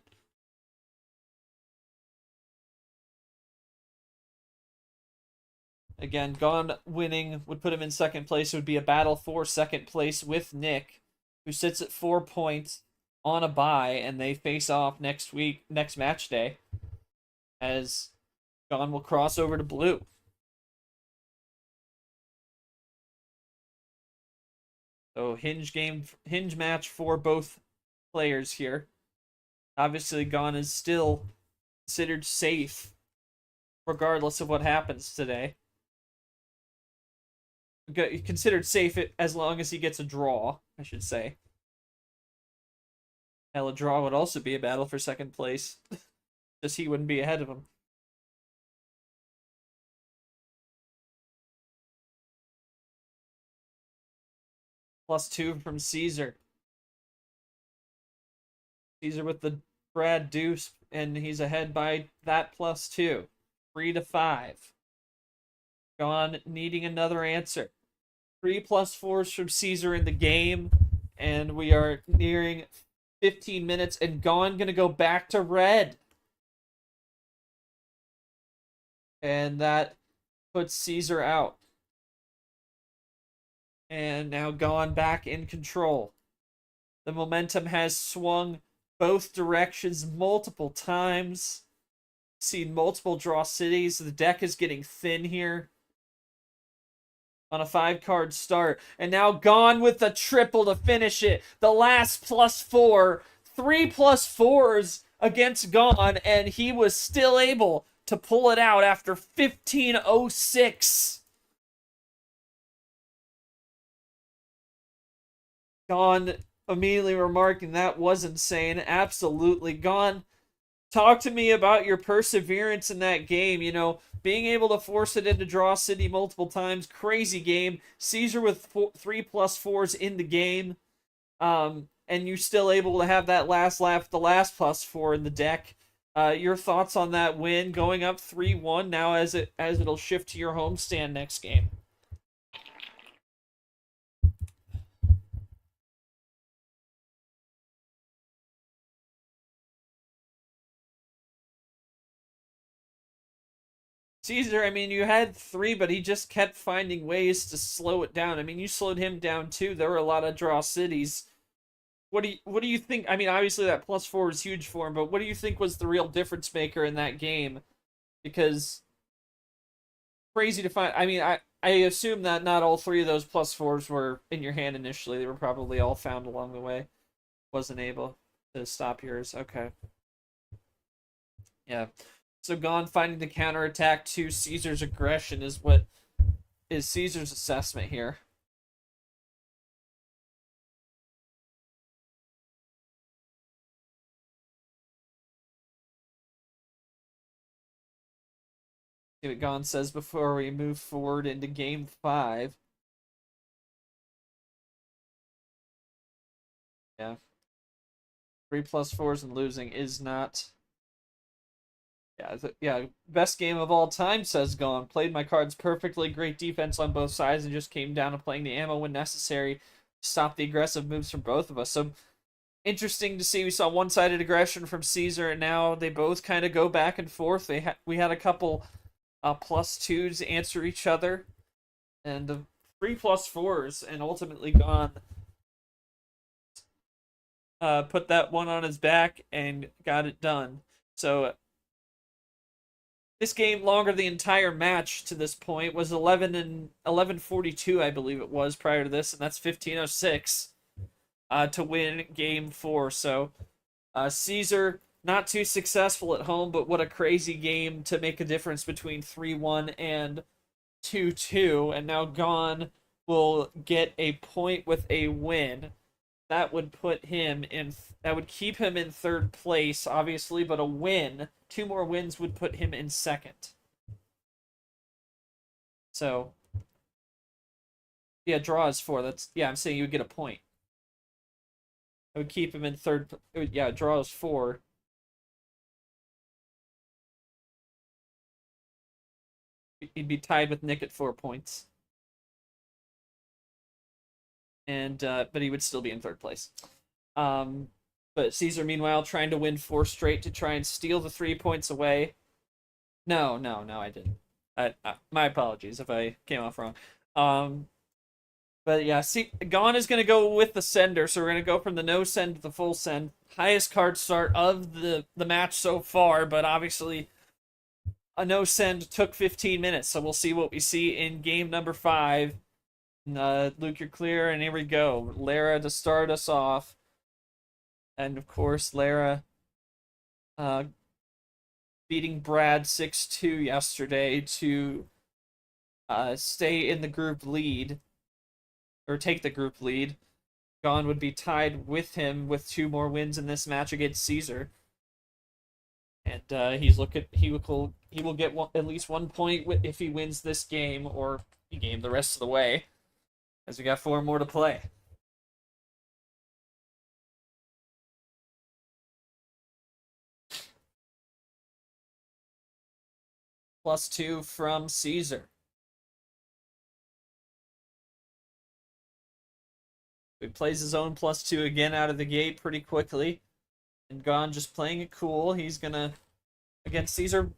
again, Gon winning would put him in second place. It would be a battle for second place with Nick, who sits at 4 points on a bye, and they face off next match day, as Gon will cross over to blue. So hinge match for both players here. Obviously, Gon is still considered safe, regardless of what happens today. Considered safe as long as he gets a draw, I should say. Hell, a draw would also be a battle for second place. Just he wouldn't be ahead of him. +2 from Cesar. Cesar with the Brad deuce, and he's ahead by that +2. 3-5. Gon needing another answer. 3 +4s from Cesar in the game, and we are nearing 15 minutes, and Gon gonna go back to red. And that puts Cesar out. And now Gon back in control. The momentum has swung both directions multiple times. Seen multiple draw cities. The deck is getting thin here on a 5-card start. And now Gon with the triple to finish it. The last +4. 3 +4s against Gon, and he was still able to pull it out after 15:06. Gon immediately remarking that was insane. Absolutely. Gon, talk to me about your perseverance in that game. You know, being able to force it into draw city multiple times. Crazy game. Cesar with 3 +4s in the game. And you're still able to have that last laugh, the last +4 in the deck. Your thoughts on that win, going up 3-1 now as it'll shift to your homestand next game? Cesar, I mean, you had 3, but he just kept finding ways to slow it down. I mean, you slowed him down too. There were a lot of draw cities. What do you think? I mean, obviously that +4 is huge for him, but what do you think was the real difference maker in that game? Because crazy to find. I mean, I assume that not all 3 of those +4s were in your hand initially. They were probably all found along the way. Wasn't able to stop yours. Okay. Yeah. So Gon finding the counterattack to Cesar's aggression is what is Cesar's assessment here. See what Gon says before we move forward into game 5. Yeah. 3 +4s and losing is not. Yeah, best game of all time, says Gon. Played my cards perfectly, great defense on both sides, and just came down to playing the ammo when necessary to stop the aggressive moves from both of us. So interesting to see. We saw one-sided aggression from Cesar, and now they both kind of go back and forth. We had a couple +2s answer each other, and the 3 +4s, and ultimately Gon put that one on his back and got it done. So this game longer the entire match to this point was 11:42, I believe it was prior to this, and that's 15:06 to win game 4. So Cesar not too successful at home, but what a crazy game to make a difference between 3-1 and 2-2, and now Gon will get a point with a win. That would keep him in third place, obviously, but a win, 2 more wins would put him in second. So, yeah, draw is 4. I'm saying you would get a point. It would keep him in third. Draw is 4. He'd be tied with Nick at 4 points. And but he would still be in third place. But Cesar, meanwhile, trying to win 4 straight to try and steal the 3 points away. No, I didn't. My apologies if I came off wrong. But yeah, see, Gon is going to go with the sender, so we're going to go from the no send to the full send. Highest card start of the match so far, but obviously a no send took 15 minutes, so we'll see what we see in game number 5. Luke, you're clear, and here we go. Lara to start us off. And of course, Lara beating Brad 6-2 yesterday to stay in the group lead, or take the group lead. Gon would be tied with him with 2 more wins in this match against Cesar. And he will get at least 1 point if he wins this game, or game the rest of the way, as we got 4 more to play. +2 from Cesar. He plays his own +2 again out of the gate pretty quickly. And Gon just playing it cool. He's gonna, against Cesar,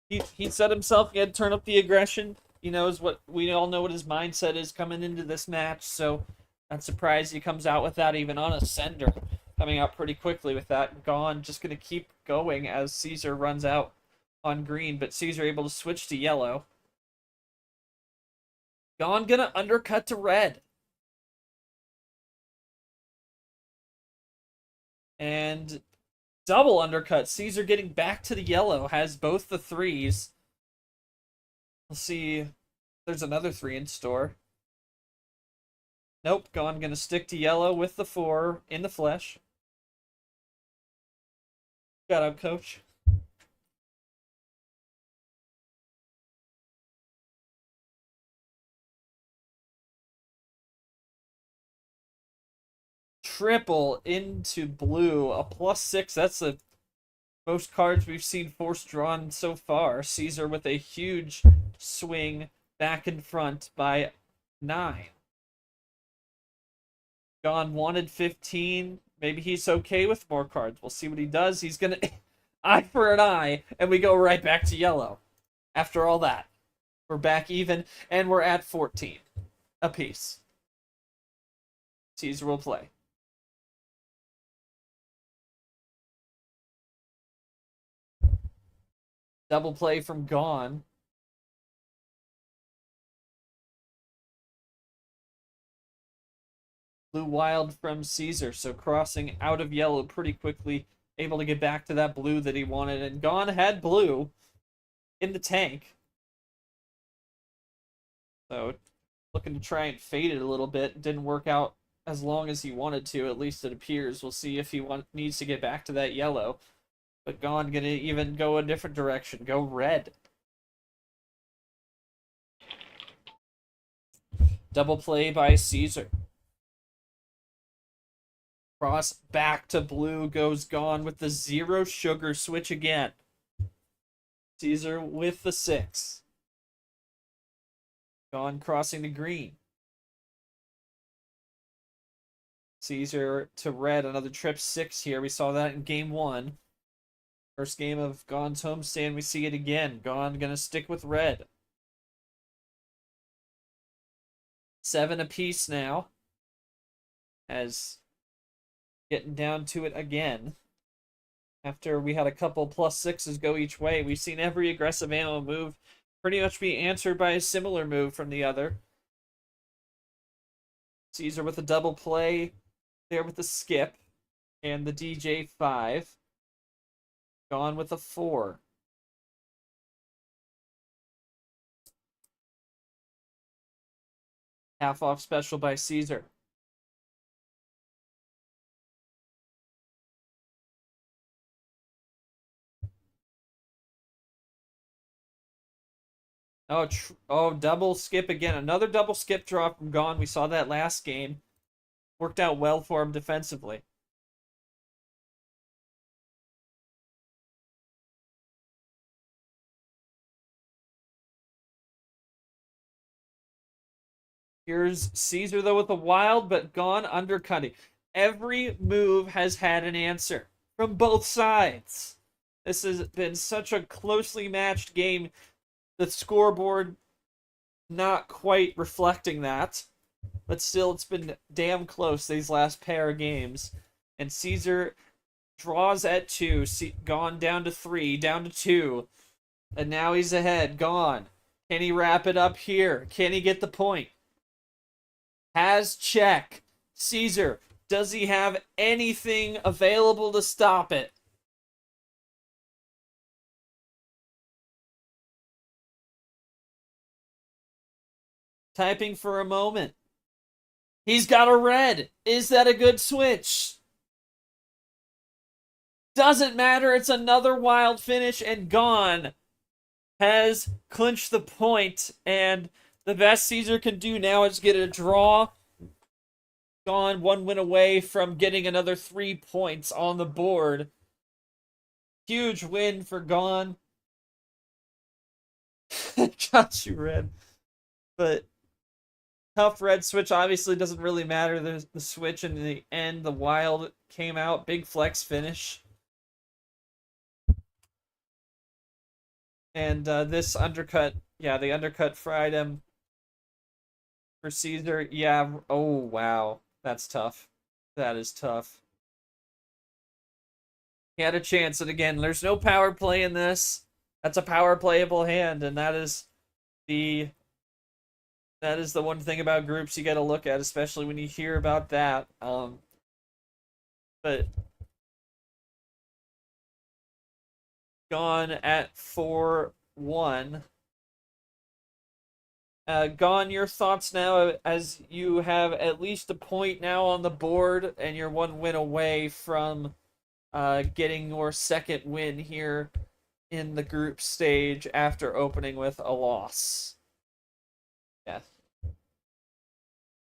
he set himself, he had to turn up the aggression. He knows we all know what his mindset is coming into this match, so not surprised he comes out with that even on a sender. Coming out pretty quickly with that. Gon just gonna keep going as Cesar runs out on green, but Cesar able to switch to yellow. Gon gonna undercut to red. And double undercut. Cesar getting back to the yellow, has both the 3s. We'll see. There's another 3 in store. Nope, Gon gonna stick to yellow with the 4 in the flesh. Got up, coach. Triple into blue, a +6. That's the most cards we've seen force drawn so far. Cesar with a huge swing back in front by 9. Gon wanted 15. Maybe he's okay with more cards. We'll see what he does. He's gonna eye for an eye, and we go right back to yellow. After all that, we're back even, and we're at 14 apiece. Cesar will play. Double play from Gon. Blue wild from Cesar, so crossing out of yellow pretty quickly, able to get back to that blue that he wanted, and Gon had blue in the tank. So looking to try and fade it a little bit. Didn't work out as long as he wanted to, at least it appears. We'll see if he needs to get back to that yellow. But Gon gonna even go a different direction, go red. Double play by Cesar. Cross back to blue goes Gon with the 0 sugar switch again. Cesar with the 6. Gon crossing to green. Cesar to red, another trip 6 here. We saw that in game 1. First game of Gon's homestand, we see it again. Gon gonna stick with red. 7 apiece now. As getting down to it again. After we had a couple +6s go each way, we've seen every aggressive ammo move pretty much be answered by a similar move from the other. Cesar with a double play there with the skip and the DJ5. Gone with a 4. Half off special by Cesar. Oh, double skip again. Another double skip draw from Gone. We saw that last game. Worked out well for him defensively. Here's Cesar, though, with a wild, but Gone undercutting. Every move has had an answer from both sides. This has been such a closely matched game. The scoreboard not quite reflecting that. But still, it's been damn close these last pair of games. And Cesar draws at 2. Gone down to 3, down to 2. And now he's ahead. Gone. Can he wrap it up here? Can he get the point? Has check. Cesar, does he have anything available to stop it? Typing for a moment. He's got a red. Is that a good switch? Doesn't matter. It's another wild finish, and Gone has clinched the point. And the best Cesar can do now is get a draw. Gone 1 win away from getting another 3 points on the board. Huge win for Gone. Got you, red. But tough red switch obviously doesn't really matter. The switch in the end, the wild came out. Big flex finish. And this undercut, yeah, the undercut fried him for Cesar. Yeah, oh, wow. That's tough. That is tough. He had a chance, and again, there's no power play in this. That's a power playable hand, and that is the one thing about groups you got to look at, especially when you hear about that. But Gone at 4-1. Gone, your thoughts now as you have at least a point now on the board, and you're 1 win away from getting your second win here in the group stage after opening with a loss. Yeah.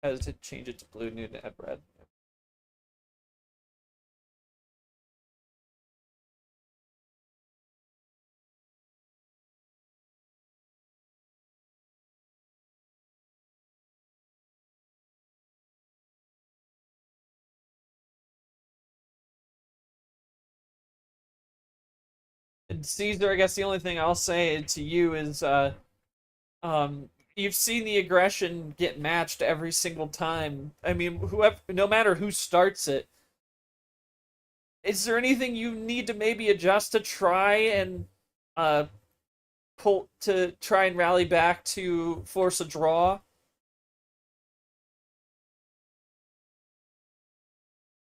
I had to change it to blue, new to add red. And Cesar, I guess the only thing I'll say to you is you've seen the aggression get matched every single time. I mean, whoever, no matter who starts it, is there anything you need to maybe adjust to try and try and rally back to force a draw?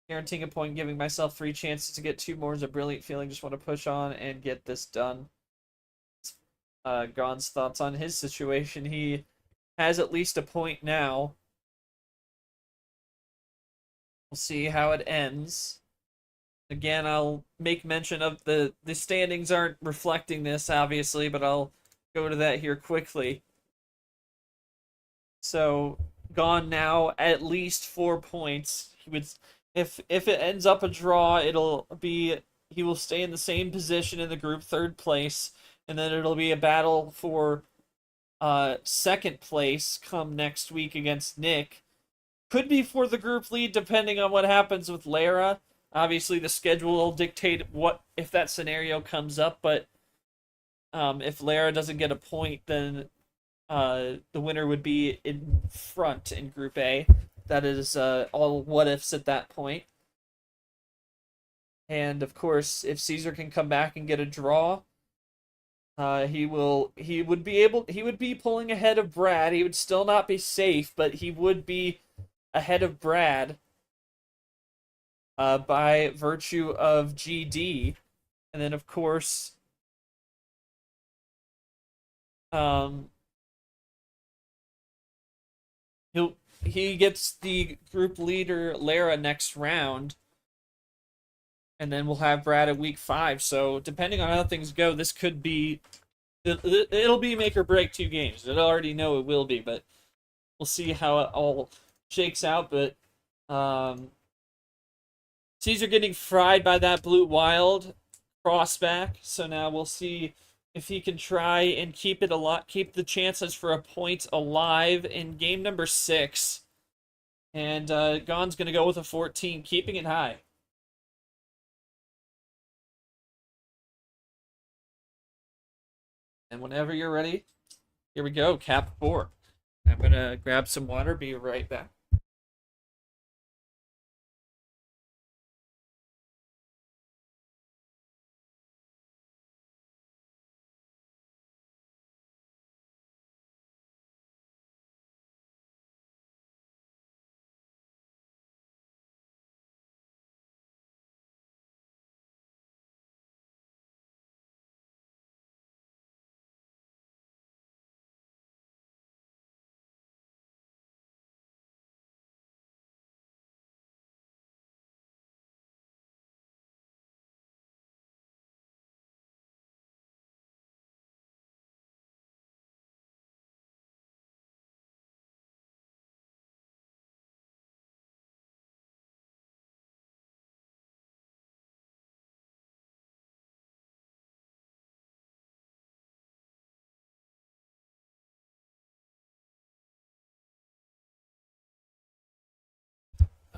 Guaranteeing a point, giving myself 3 chances to get 2 more is a brilliant feeling. Just want to push on and get this done. Gone's thoughts on his situation. He has at least a point now. We'll see how it ends. Again, I'll make mention of the standings aren't reflecting this, obviously, but I'll go to that here quickly. So, Gone now at least 4 points. He would, if it ends up a draw, he will stay in the same position in the group, 3rd place, and then it'll be a battle for 2nd place come next week against Nick. Could be for the group lead, depending on what happens with Lara. Obviously, the schedule will dictate what if that scenario comes up, but if Lara doesn't get a point, then the winner would be in front in Group A. That is all what ifs at that point. And of course, if Cesar can come back and get a draw, he would be pulling ahead of Brad. He would still not be safe, but he would be ahead of Brad by virtue of GD. And then of course, um, he gets the group leader Lara next round, and then we'll have Brad at week 5. So depending on how things go, this could be it'll be make or break 2 games. I already know it will be, but we'll see how it all shakes out. But Caesar getting fried by that blue wild crossback. So now we'll see if he can try and keep the chances for a point alive in game number 6. And Gon's gonna go with a 14, keeping it high. And whenever you're ready, here we go, cap 4. I'm gonna grab some water, be right back.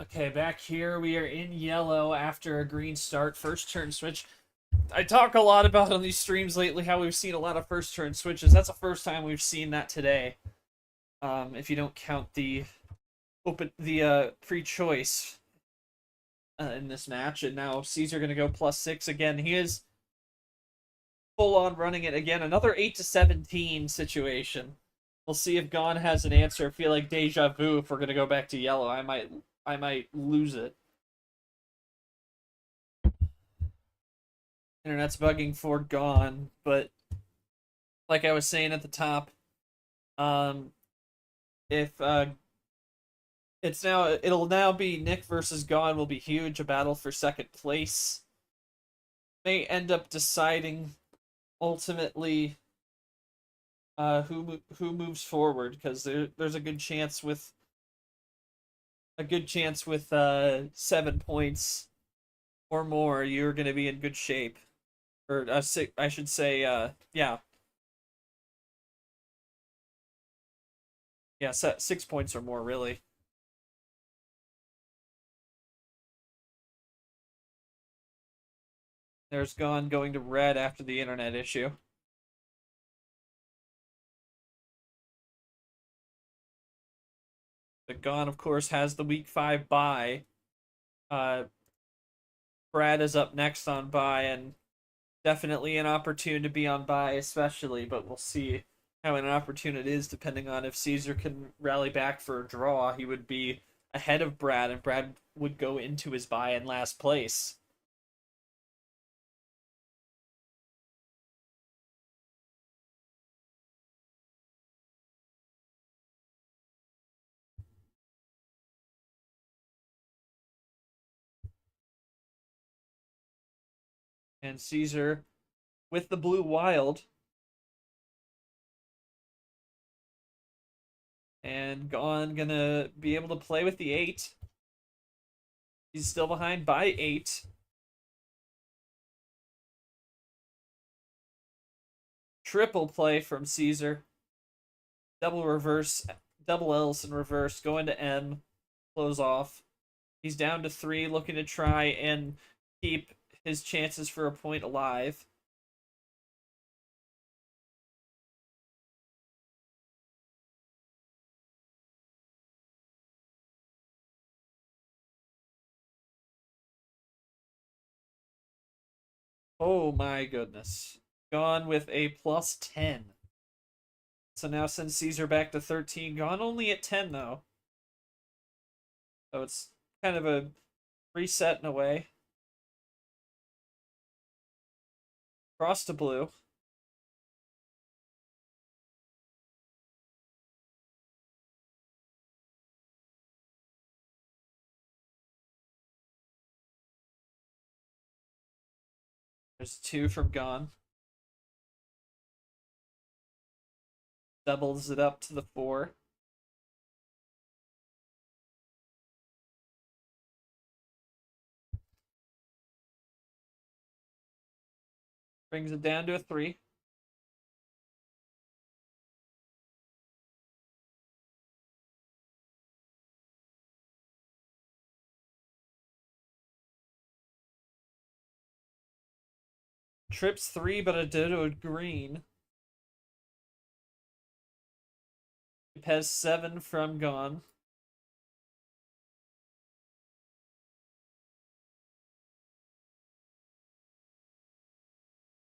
Okay, back here we are in yellow after a green start. First turn switch. I talk a lot about on these streams lately how we've seen a lot of first turn switches. That's the first time we've seen that today. If you don't count the pre-choice in this match, and now Cesar gonna go +6 again. He is full on running it again. Another 8-17 situation. We'll see if Gon has an answer. I feel like deja vu if we're gonna go back to yellow. I might lose it. Internet's bugging for Gon, but like I was saying at the top, if it'll now be Nick versus Gon will be huge, a battle for second place. May end up deciding ultimately who moves forward, because there's a good chance with 7 points or more, you're going to be in good shape. Or I should say, yeah, 6 points or more, really. There's Gon going to red after the internet issue. But Gon, of course, has the week 5 bye. Brad is up next on bye, and definitely an opportunity to be on bye, especially, but we'll see how inopportune it is depending on if Cesar can rally back for a draw. He would be ahead of Brad, and Brad would go into his bye in last place. And Cesar with the blue wild. And Gon gonna be able to play with the 8. He's still behind by 8. Triple play from Cesar. Double reverse, double L's in reverse, go into M, close off. He's down to 3, looking to try and keep his chances for a point alive. Oh my goodness. Gone with a plus 10. So now sends Cesar back to 13. Gone only at 10, though. So it's kind of a reset in a way. Cross to blue. There's 2 from Gone. Doubles it up to the 4. Brings it down to a 3. Trips 3, but a ditto green. It has 7 from Gone.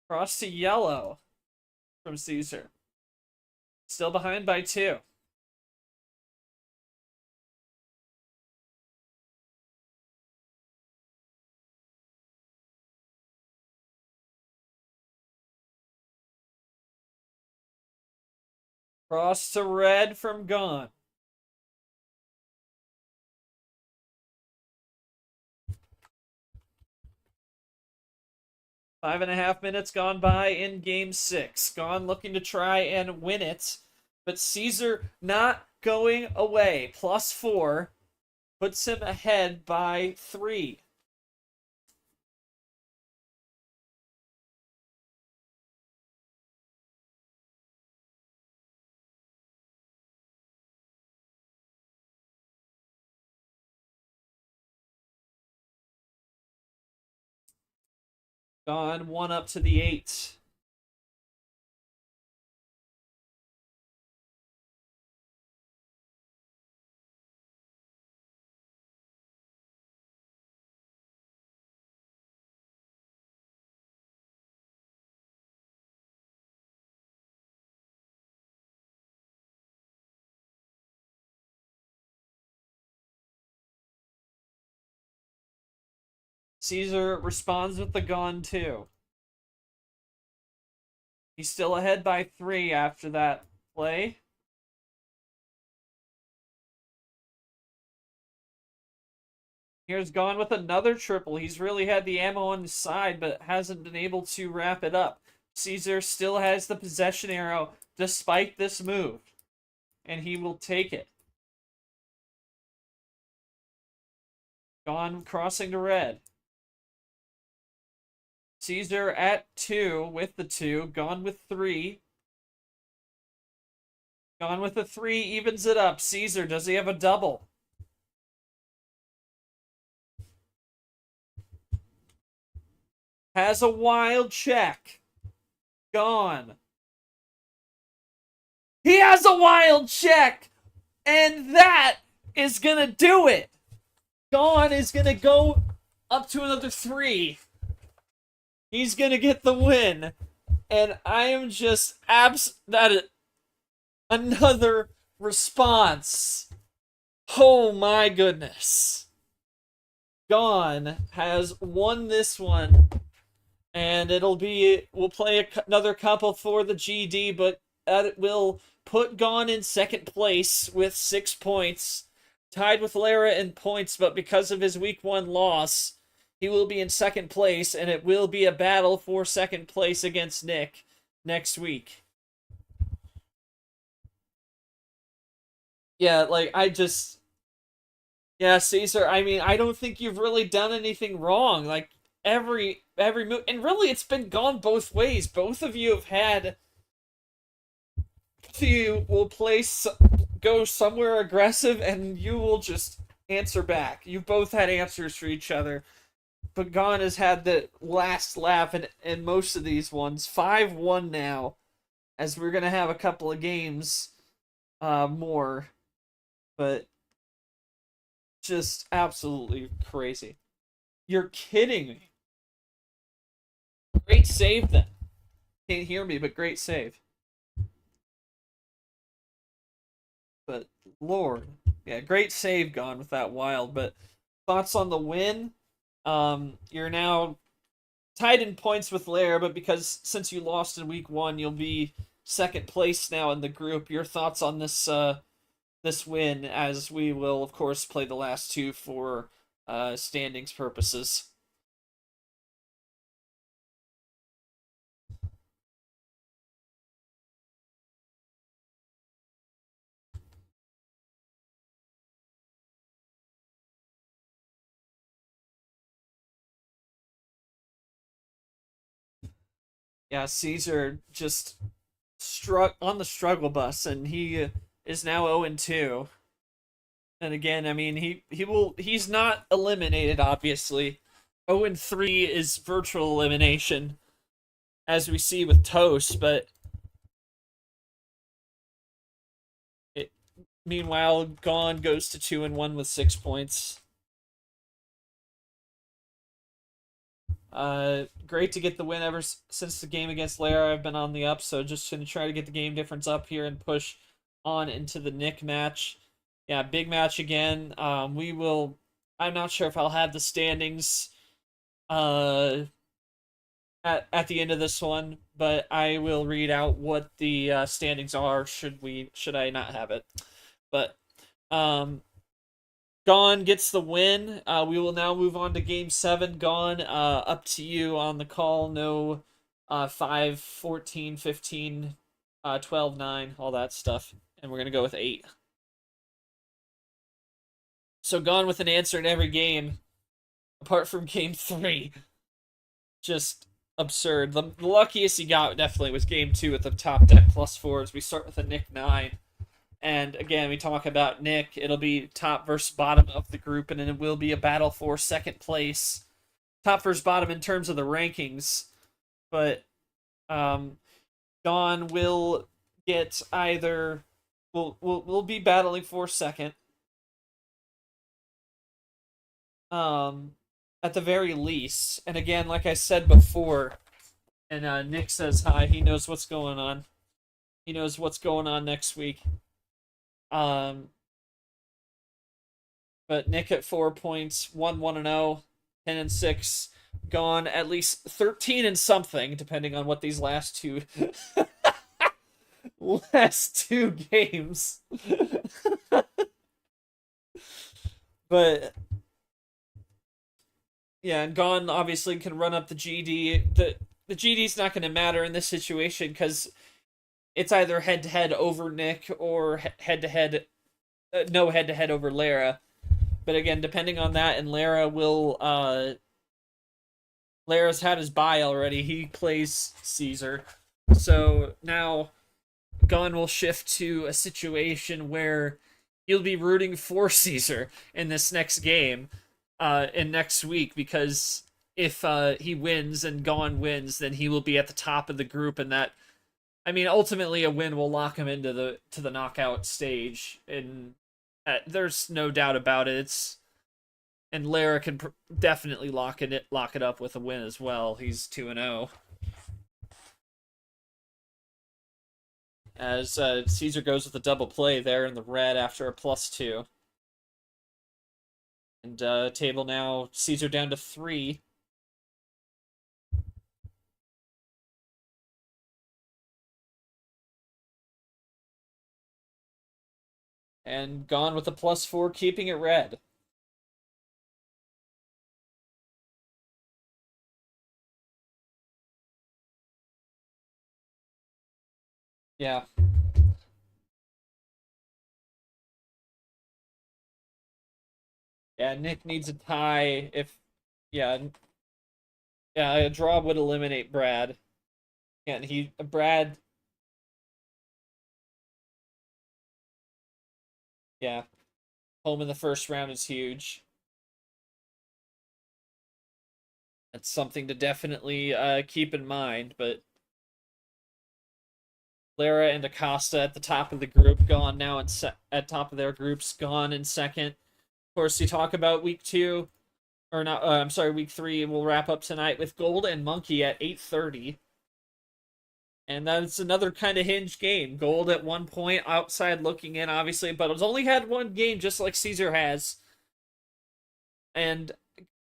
Cross to yellow from Cesar. Still behind by 2. Cross to red from Gone. Five and a half minutes gone by in game 6. Gone looking to try and win it, but Cesar not going away. Plus 4 puts him ahead by 3. Gone 1 up to the 8. Cesar responds with the Gone 2. He's still ahead by 3 after that play. Here's Gone with another triple. He's really had the ammo on his side, but hasn't been able to wrap it up. Cesar still has the possession arrow despite this move, and he will take it. Gone crossing to red. Cesar at 2 with the 2. Gone with 3. Gone with the 3 evens it up. Cesar, does he have a double? Has a wild check. Gone. He has a wild check! And that is going to do it. Gone is going to go up to another 3. He's going to get the win. And I am just another response. Oh my goodness. Gone has won this one. And we'll play another couple for the GD, but it will put Gone in second place with 6 points. Tied with Lara in points, but because of his week 1 loss, he will be in second place, and it will be a battle for second place against Nick next week. Yeah, Cesar, I mean, I don't think you've really done anything wrong. Like, every move, and really it's been gone both ways. Both of you have had, you will go somewhere aggressive, and you will just answer back. You both had answers for each other. But Gone has had the last laugh in most of these ones. 5-1 now, as we're going to have a couple of games more. But just absolutely crazy. You're kidding me. Great save then. Can't hear me, but great save. But Lord, yeah, great save gone with that wild. But thoughts on the win? You're now tied in points with Lara, but because since you lost in week 1, you'll be second place now in the group. Your thoughts on this win, as we will of course play the last two for standings purposes. Yeah, Cesar just struck on the struggle bus, and he is now 0-2. And again, I mean, he's not eliminated, obviously. 0-3 is virtual elimination, as we see with Toast, but it, meanwhile, Gone goes to 2-1 with 6 points. Great to get the win ever since the game against Lara. I've been on the up, so just going to try to get the game difference up here and push on into the Nick match. Yeah, big match again. We will. I'm not sure if I'll have the standings at the end of this one, but I will read out what the standings are. Should I not have it? But Gone gets the win. We will now move on to Game 7. Gone, up to you on the call. No 5, 14, 15, 12, 9, all that stuff. And we're going to go with 8. So Gone with an answer in every game, apart from Game 3. Just absurd. The luckiest he got definitely was Game 2 with the top deck +4s. We start with a Nick 9. And again, we talk about Nick. It'll be top versus bottom of the group, and it will be a battle for second place. Top versus bottom in terms of the rankings. But Gone will get either... We'll be battling for second. At the very least. And again, like I said before, and Nick says hi. He knows what's going on. He knows what's going on next week. But Nick at 4 points, 1-1-0, 10-6, Gone at least 13 and something, depending on what these last two games. But yeah, and Gone obviously can run up the GD. The GD's not going to matter in this situation because it's either head-to-head over Nick or head-to-head, no head-to-head over Lara. But again, depending on that, and Lara will, Lara's had his bye already. He plays Cesar. So now Gone will shift to a situation where he'll be rooting for Cesar in this next game, in next week, because if he wins and Gone wins, then he will be at the top of the group, and that, I mean, ultimately a win will lock him into the knockout stage, and there's no doubt about it. And Lara can definitely lock it up with a win as well. He's 2-0. As Cesar goes with a double play there in the red after a +2. And table now, Cesar down to 3. And Gone with a +4, keeping it red. Yeah. Yeah, Nick needs a tie if... Yeah. Yeah, a draw would eliminate Brad. Yeah, and Brad... Yeah. Home in the first round is huge. That's something to definitely keep in mind, but Lara and Acosta at the top of the group, Gone now at top of their groups, Gone in second. Of course, you talk about week 2. or not, I'm sorry, week 3 will wrap up tonight with Gold and Monkey at 8:30. And that's another kind of hinge game. Gold at one point, outside looking in, obviously, but it's only had one game, just like Cesar has. And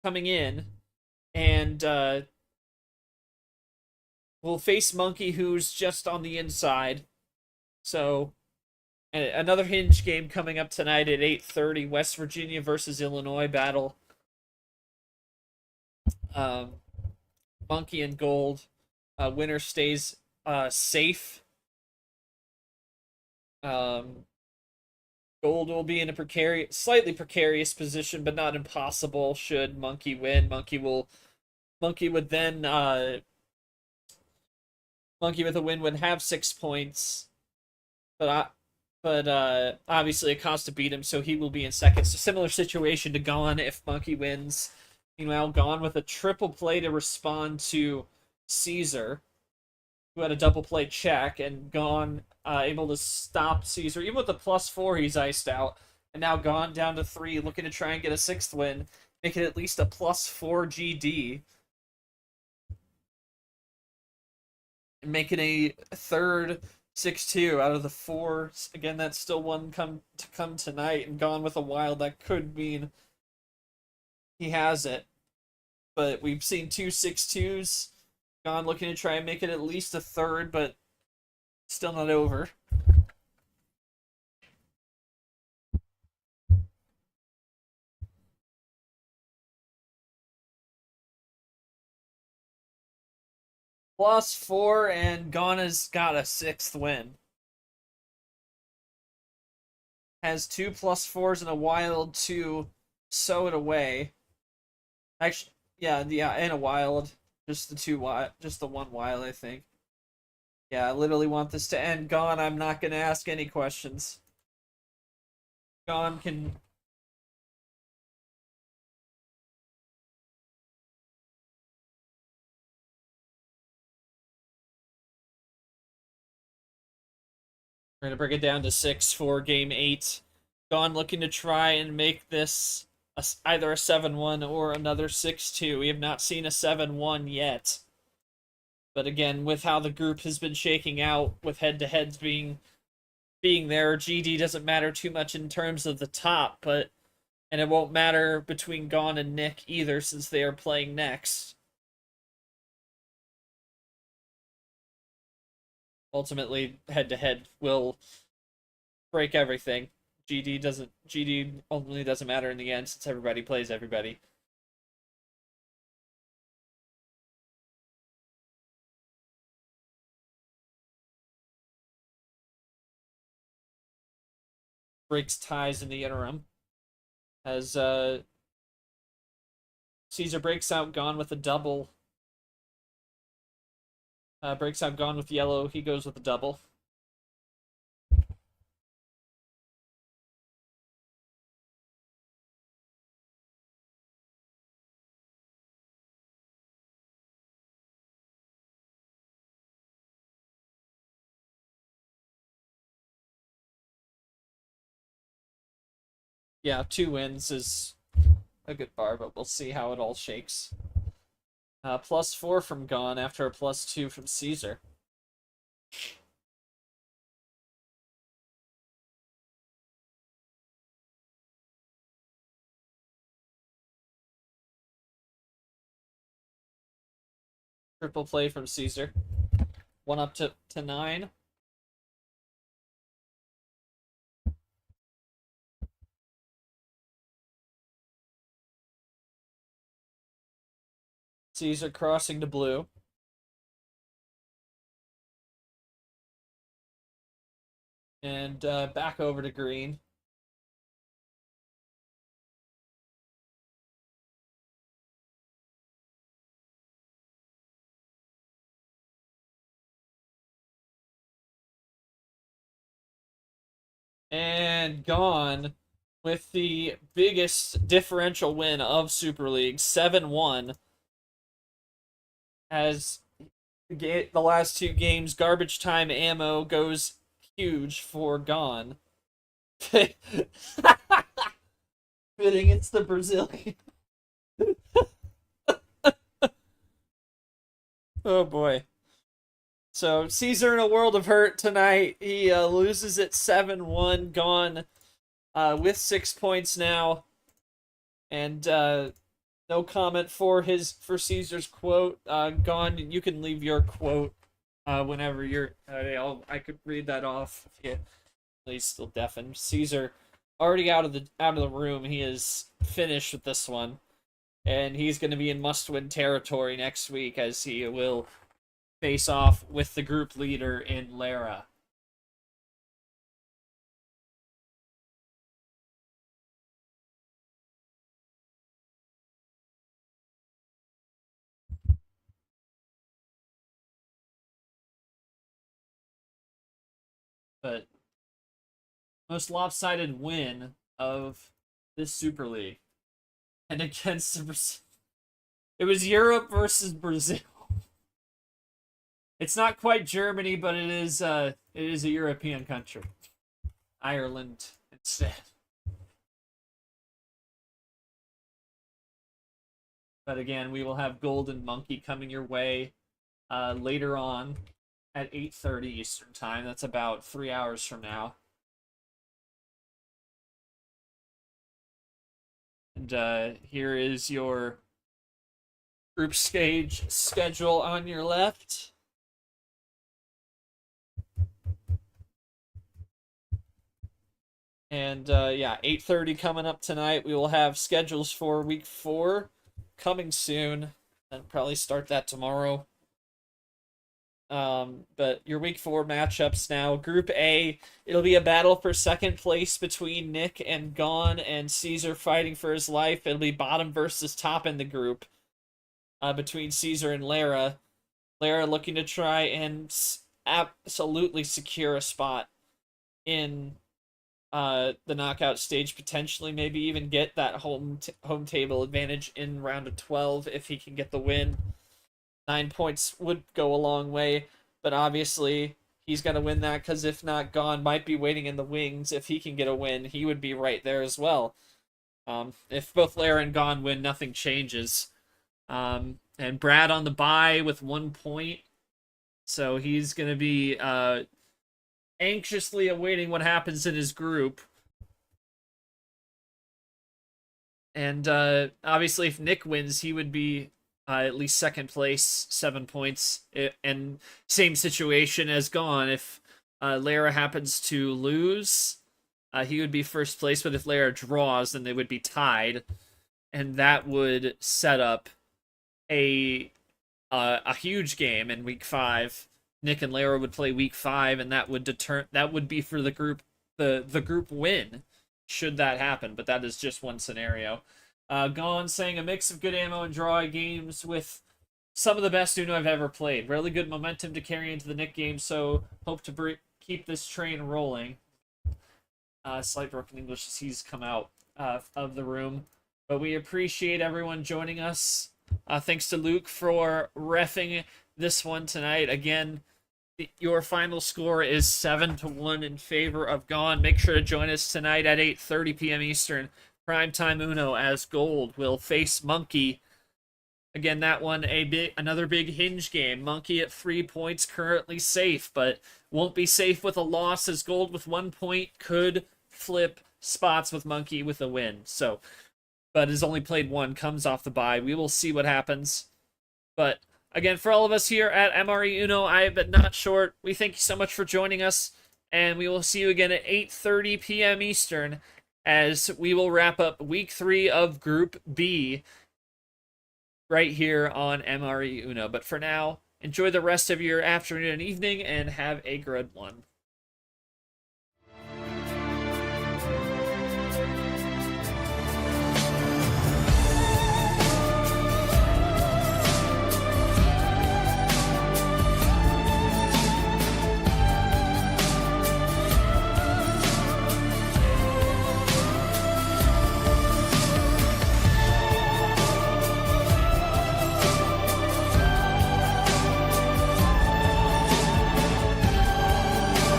coming in, and will face Monkey, who's just on the inside. So, another hinge game coming up tonight at 8:30. West Virginia versus Illinois battle. Monkey and Gold. Winner stays safe. Gold will be in a slightly precarious position, but not impossible. Should Monkey win, Monkey would then Monkey with a win would have 6 points, but obviously it costs to beat him, so he will be in second. So similar situation to Gone if Monkey wins. Meanwhile, Gone with a triple play to respond to Cesar, who had a double play check, and Gone able to stop Cesar. Even with the +4, he's iced out. And now Gone down to 3, looking to try and get a 6th win, make it at least a +4 GD. And make it a third 6-2 out of the 4. Again, that's still one to come tonight, and Gone with a wild. That could mean he has it. But we've seen 2 6-2s. Gone looking to try and make it at least a third, but still not over. +4, and Gone has got a 6th win. Has 2 +4s and a wild to sew it away. Actually, yeah, and a wild. Just the one wild, I think. Yeah, I literally want this to end. Gone, I'm not going to ask any questions. Gone can... We're going to bring it down to 6 for Game 8. Gone looking to try and make this either a 7-1 or another 6-2. We have not seen a 7-1 yet. But again, with how the group has been shaking out, with head-to-heads being there, GD doesn't matter too much in terms of the top, and it won't matter between Gone and Nick either, since they are playing next. Ultimately, head-to-head will break everything. GD ultimately doesn't matter in the end, since everybody plays everybody. Breaks ties in the interim. As Cesar breaks out Gone with a double. Breaks out Gone with yellow. He goes with a double. Yeah, 2 wins is a good bar, but we'll see how it all shakes. +4 from Gone after a +2 from Cesar. Triple play from Cesar. 1 up to 9. Cesar crossing to blue. And back over to green. And Gone with the biggest differential win of Super League, 7-1. As the last 2 games, garbage time ammo goes huge for Gone. Fitting, it's the Brazilian. Oh boy. So Cesar in a world of hurt tonight. He loses at 7-1, gone with 6 points now, and no comment for Cesar's quote. Gone. You can leave your quote whenever you're. I could read that off if you. He's still deafened. Cesar already out of the room. He is finished with this one, and he's going to be in must-win territory next week as he will face off with the group leader in Lara. But most lopsided win of this Super League, and against it was Europe versus Brazil. It's not quite Germany, but it is a European country. Ireland instead. But again, we will have Golden Monkey coming your way later on at 8:30 Eastern Time. That's about 3 hours from now. And here is your group stage schedule on your left. And yeah, 8:30 coming up tonight. We will have schedules for week 4 coming soon, and probably start that tomorrow. But your week 4 matchups now. Group A, it'll be a battle for second place between Nick and Gon and Cesar fighting for his life. It'll be bottom versus top in the group between Cesar and Lara. Lara looking to try and absolutely secure a spot in the knockout stage, potentially maybe even get that home table advantage in round of 12 if he can get the win. 9 points would go a long way, but obviously he's got to win that, because if not, Gon might be waiting in the wings. If he can get a win, he would be right there as well. If both Lara and Gon win, nothing changes. And Brad on the bye with 1 point, so he's going to be anxiously awaiting what happens in his group. And obviously if Nick wins, he would be at least second place, 7 points, and same situation as Gon. If Lara happens to lose, he would be first place, but if Lara draws, then they would be tied, and that would set up a huge game in week 5. Nick and Lara would play week 5, and that would be for the group win, should that happen, but that is just one scenario. Gon saying a mix of good ammo and draw games with some of the best Uno I've ever played. Really good momentum to carry into the Nick game, so hope to keep this train rolling. Slight broken English as he's come out of the room. But we appreciate everyone joining us. Thanks to Luke for reffing this one tonight. Again, your final score is 7-1 in favor of Gon. Make sure to join us tonight at 8:30 p.m. Eastern. Primetime Uno as Gold will face Monkey. Again, that one another big hinge game. Monkey at 3 points, currently safe, but won't be safe with a loss, as Gold with 1 point could flip spots with Monkey with a win. So, but has only played one, comes off the bye. We will see what happens. But again, for all of us here at MRE Uno, I have been not short. We thank you so much for joining us, and we will see you again at 8:30 p.m. Eastern, as we will wrap up week 3 of Group B right here on MRE Uno. But for now, enjoy the rest of your afternoon and evening, and have a good one.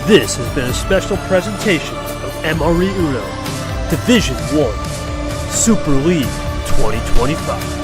This has been a special presentation of MRE Uno Division 1 Super League 2025.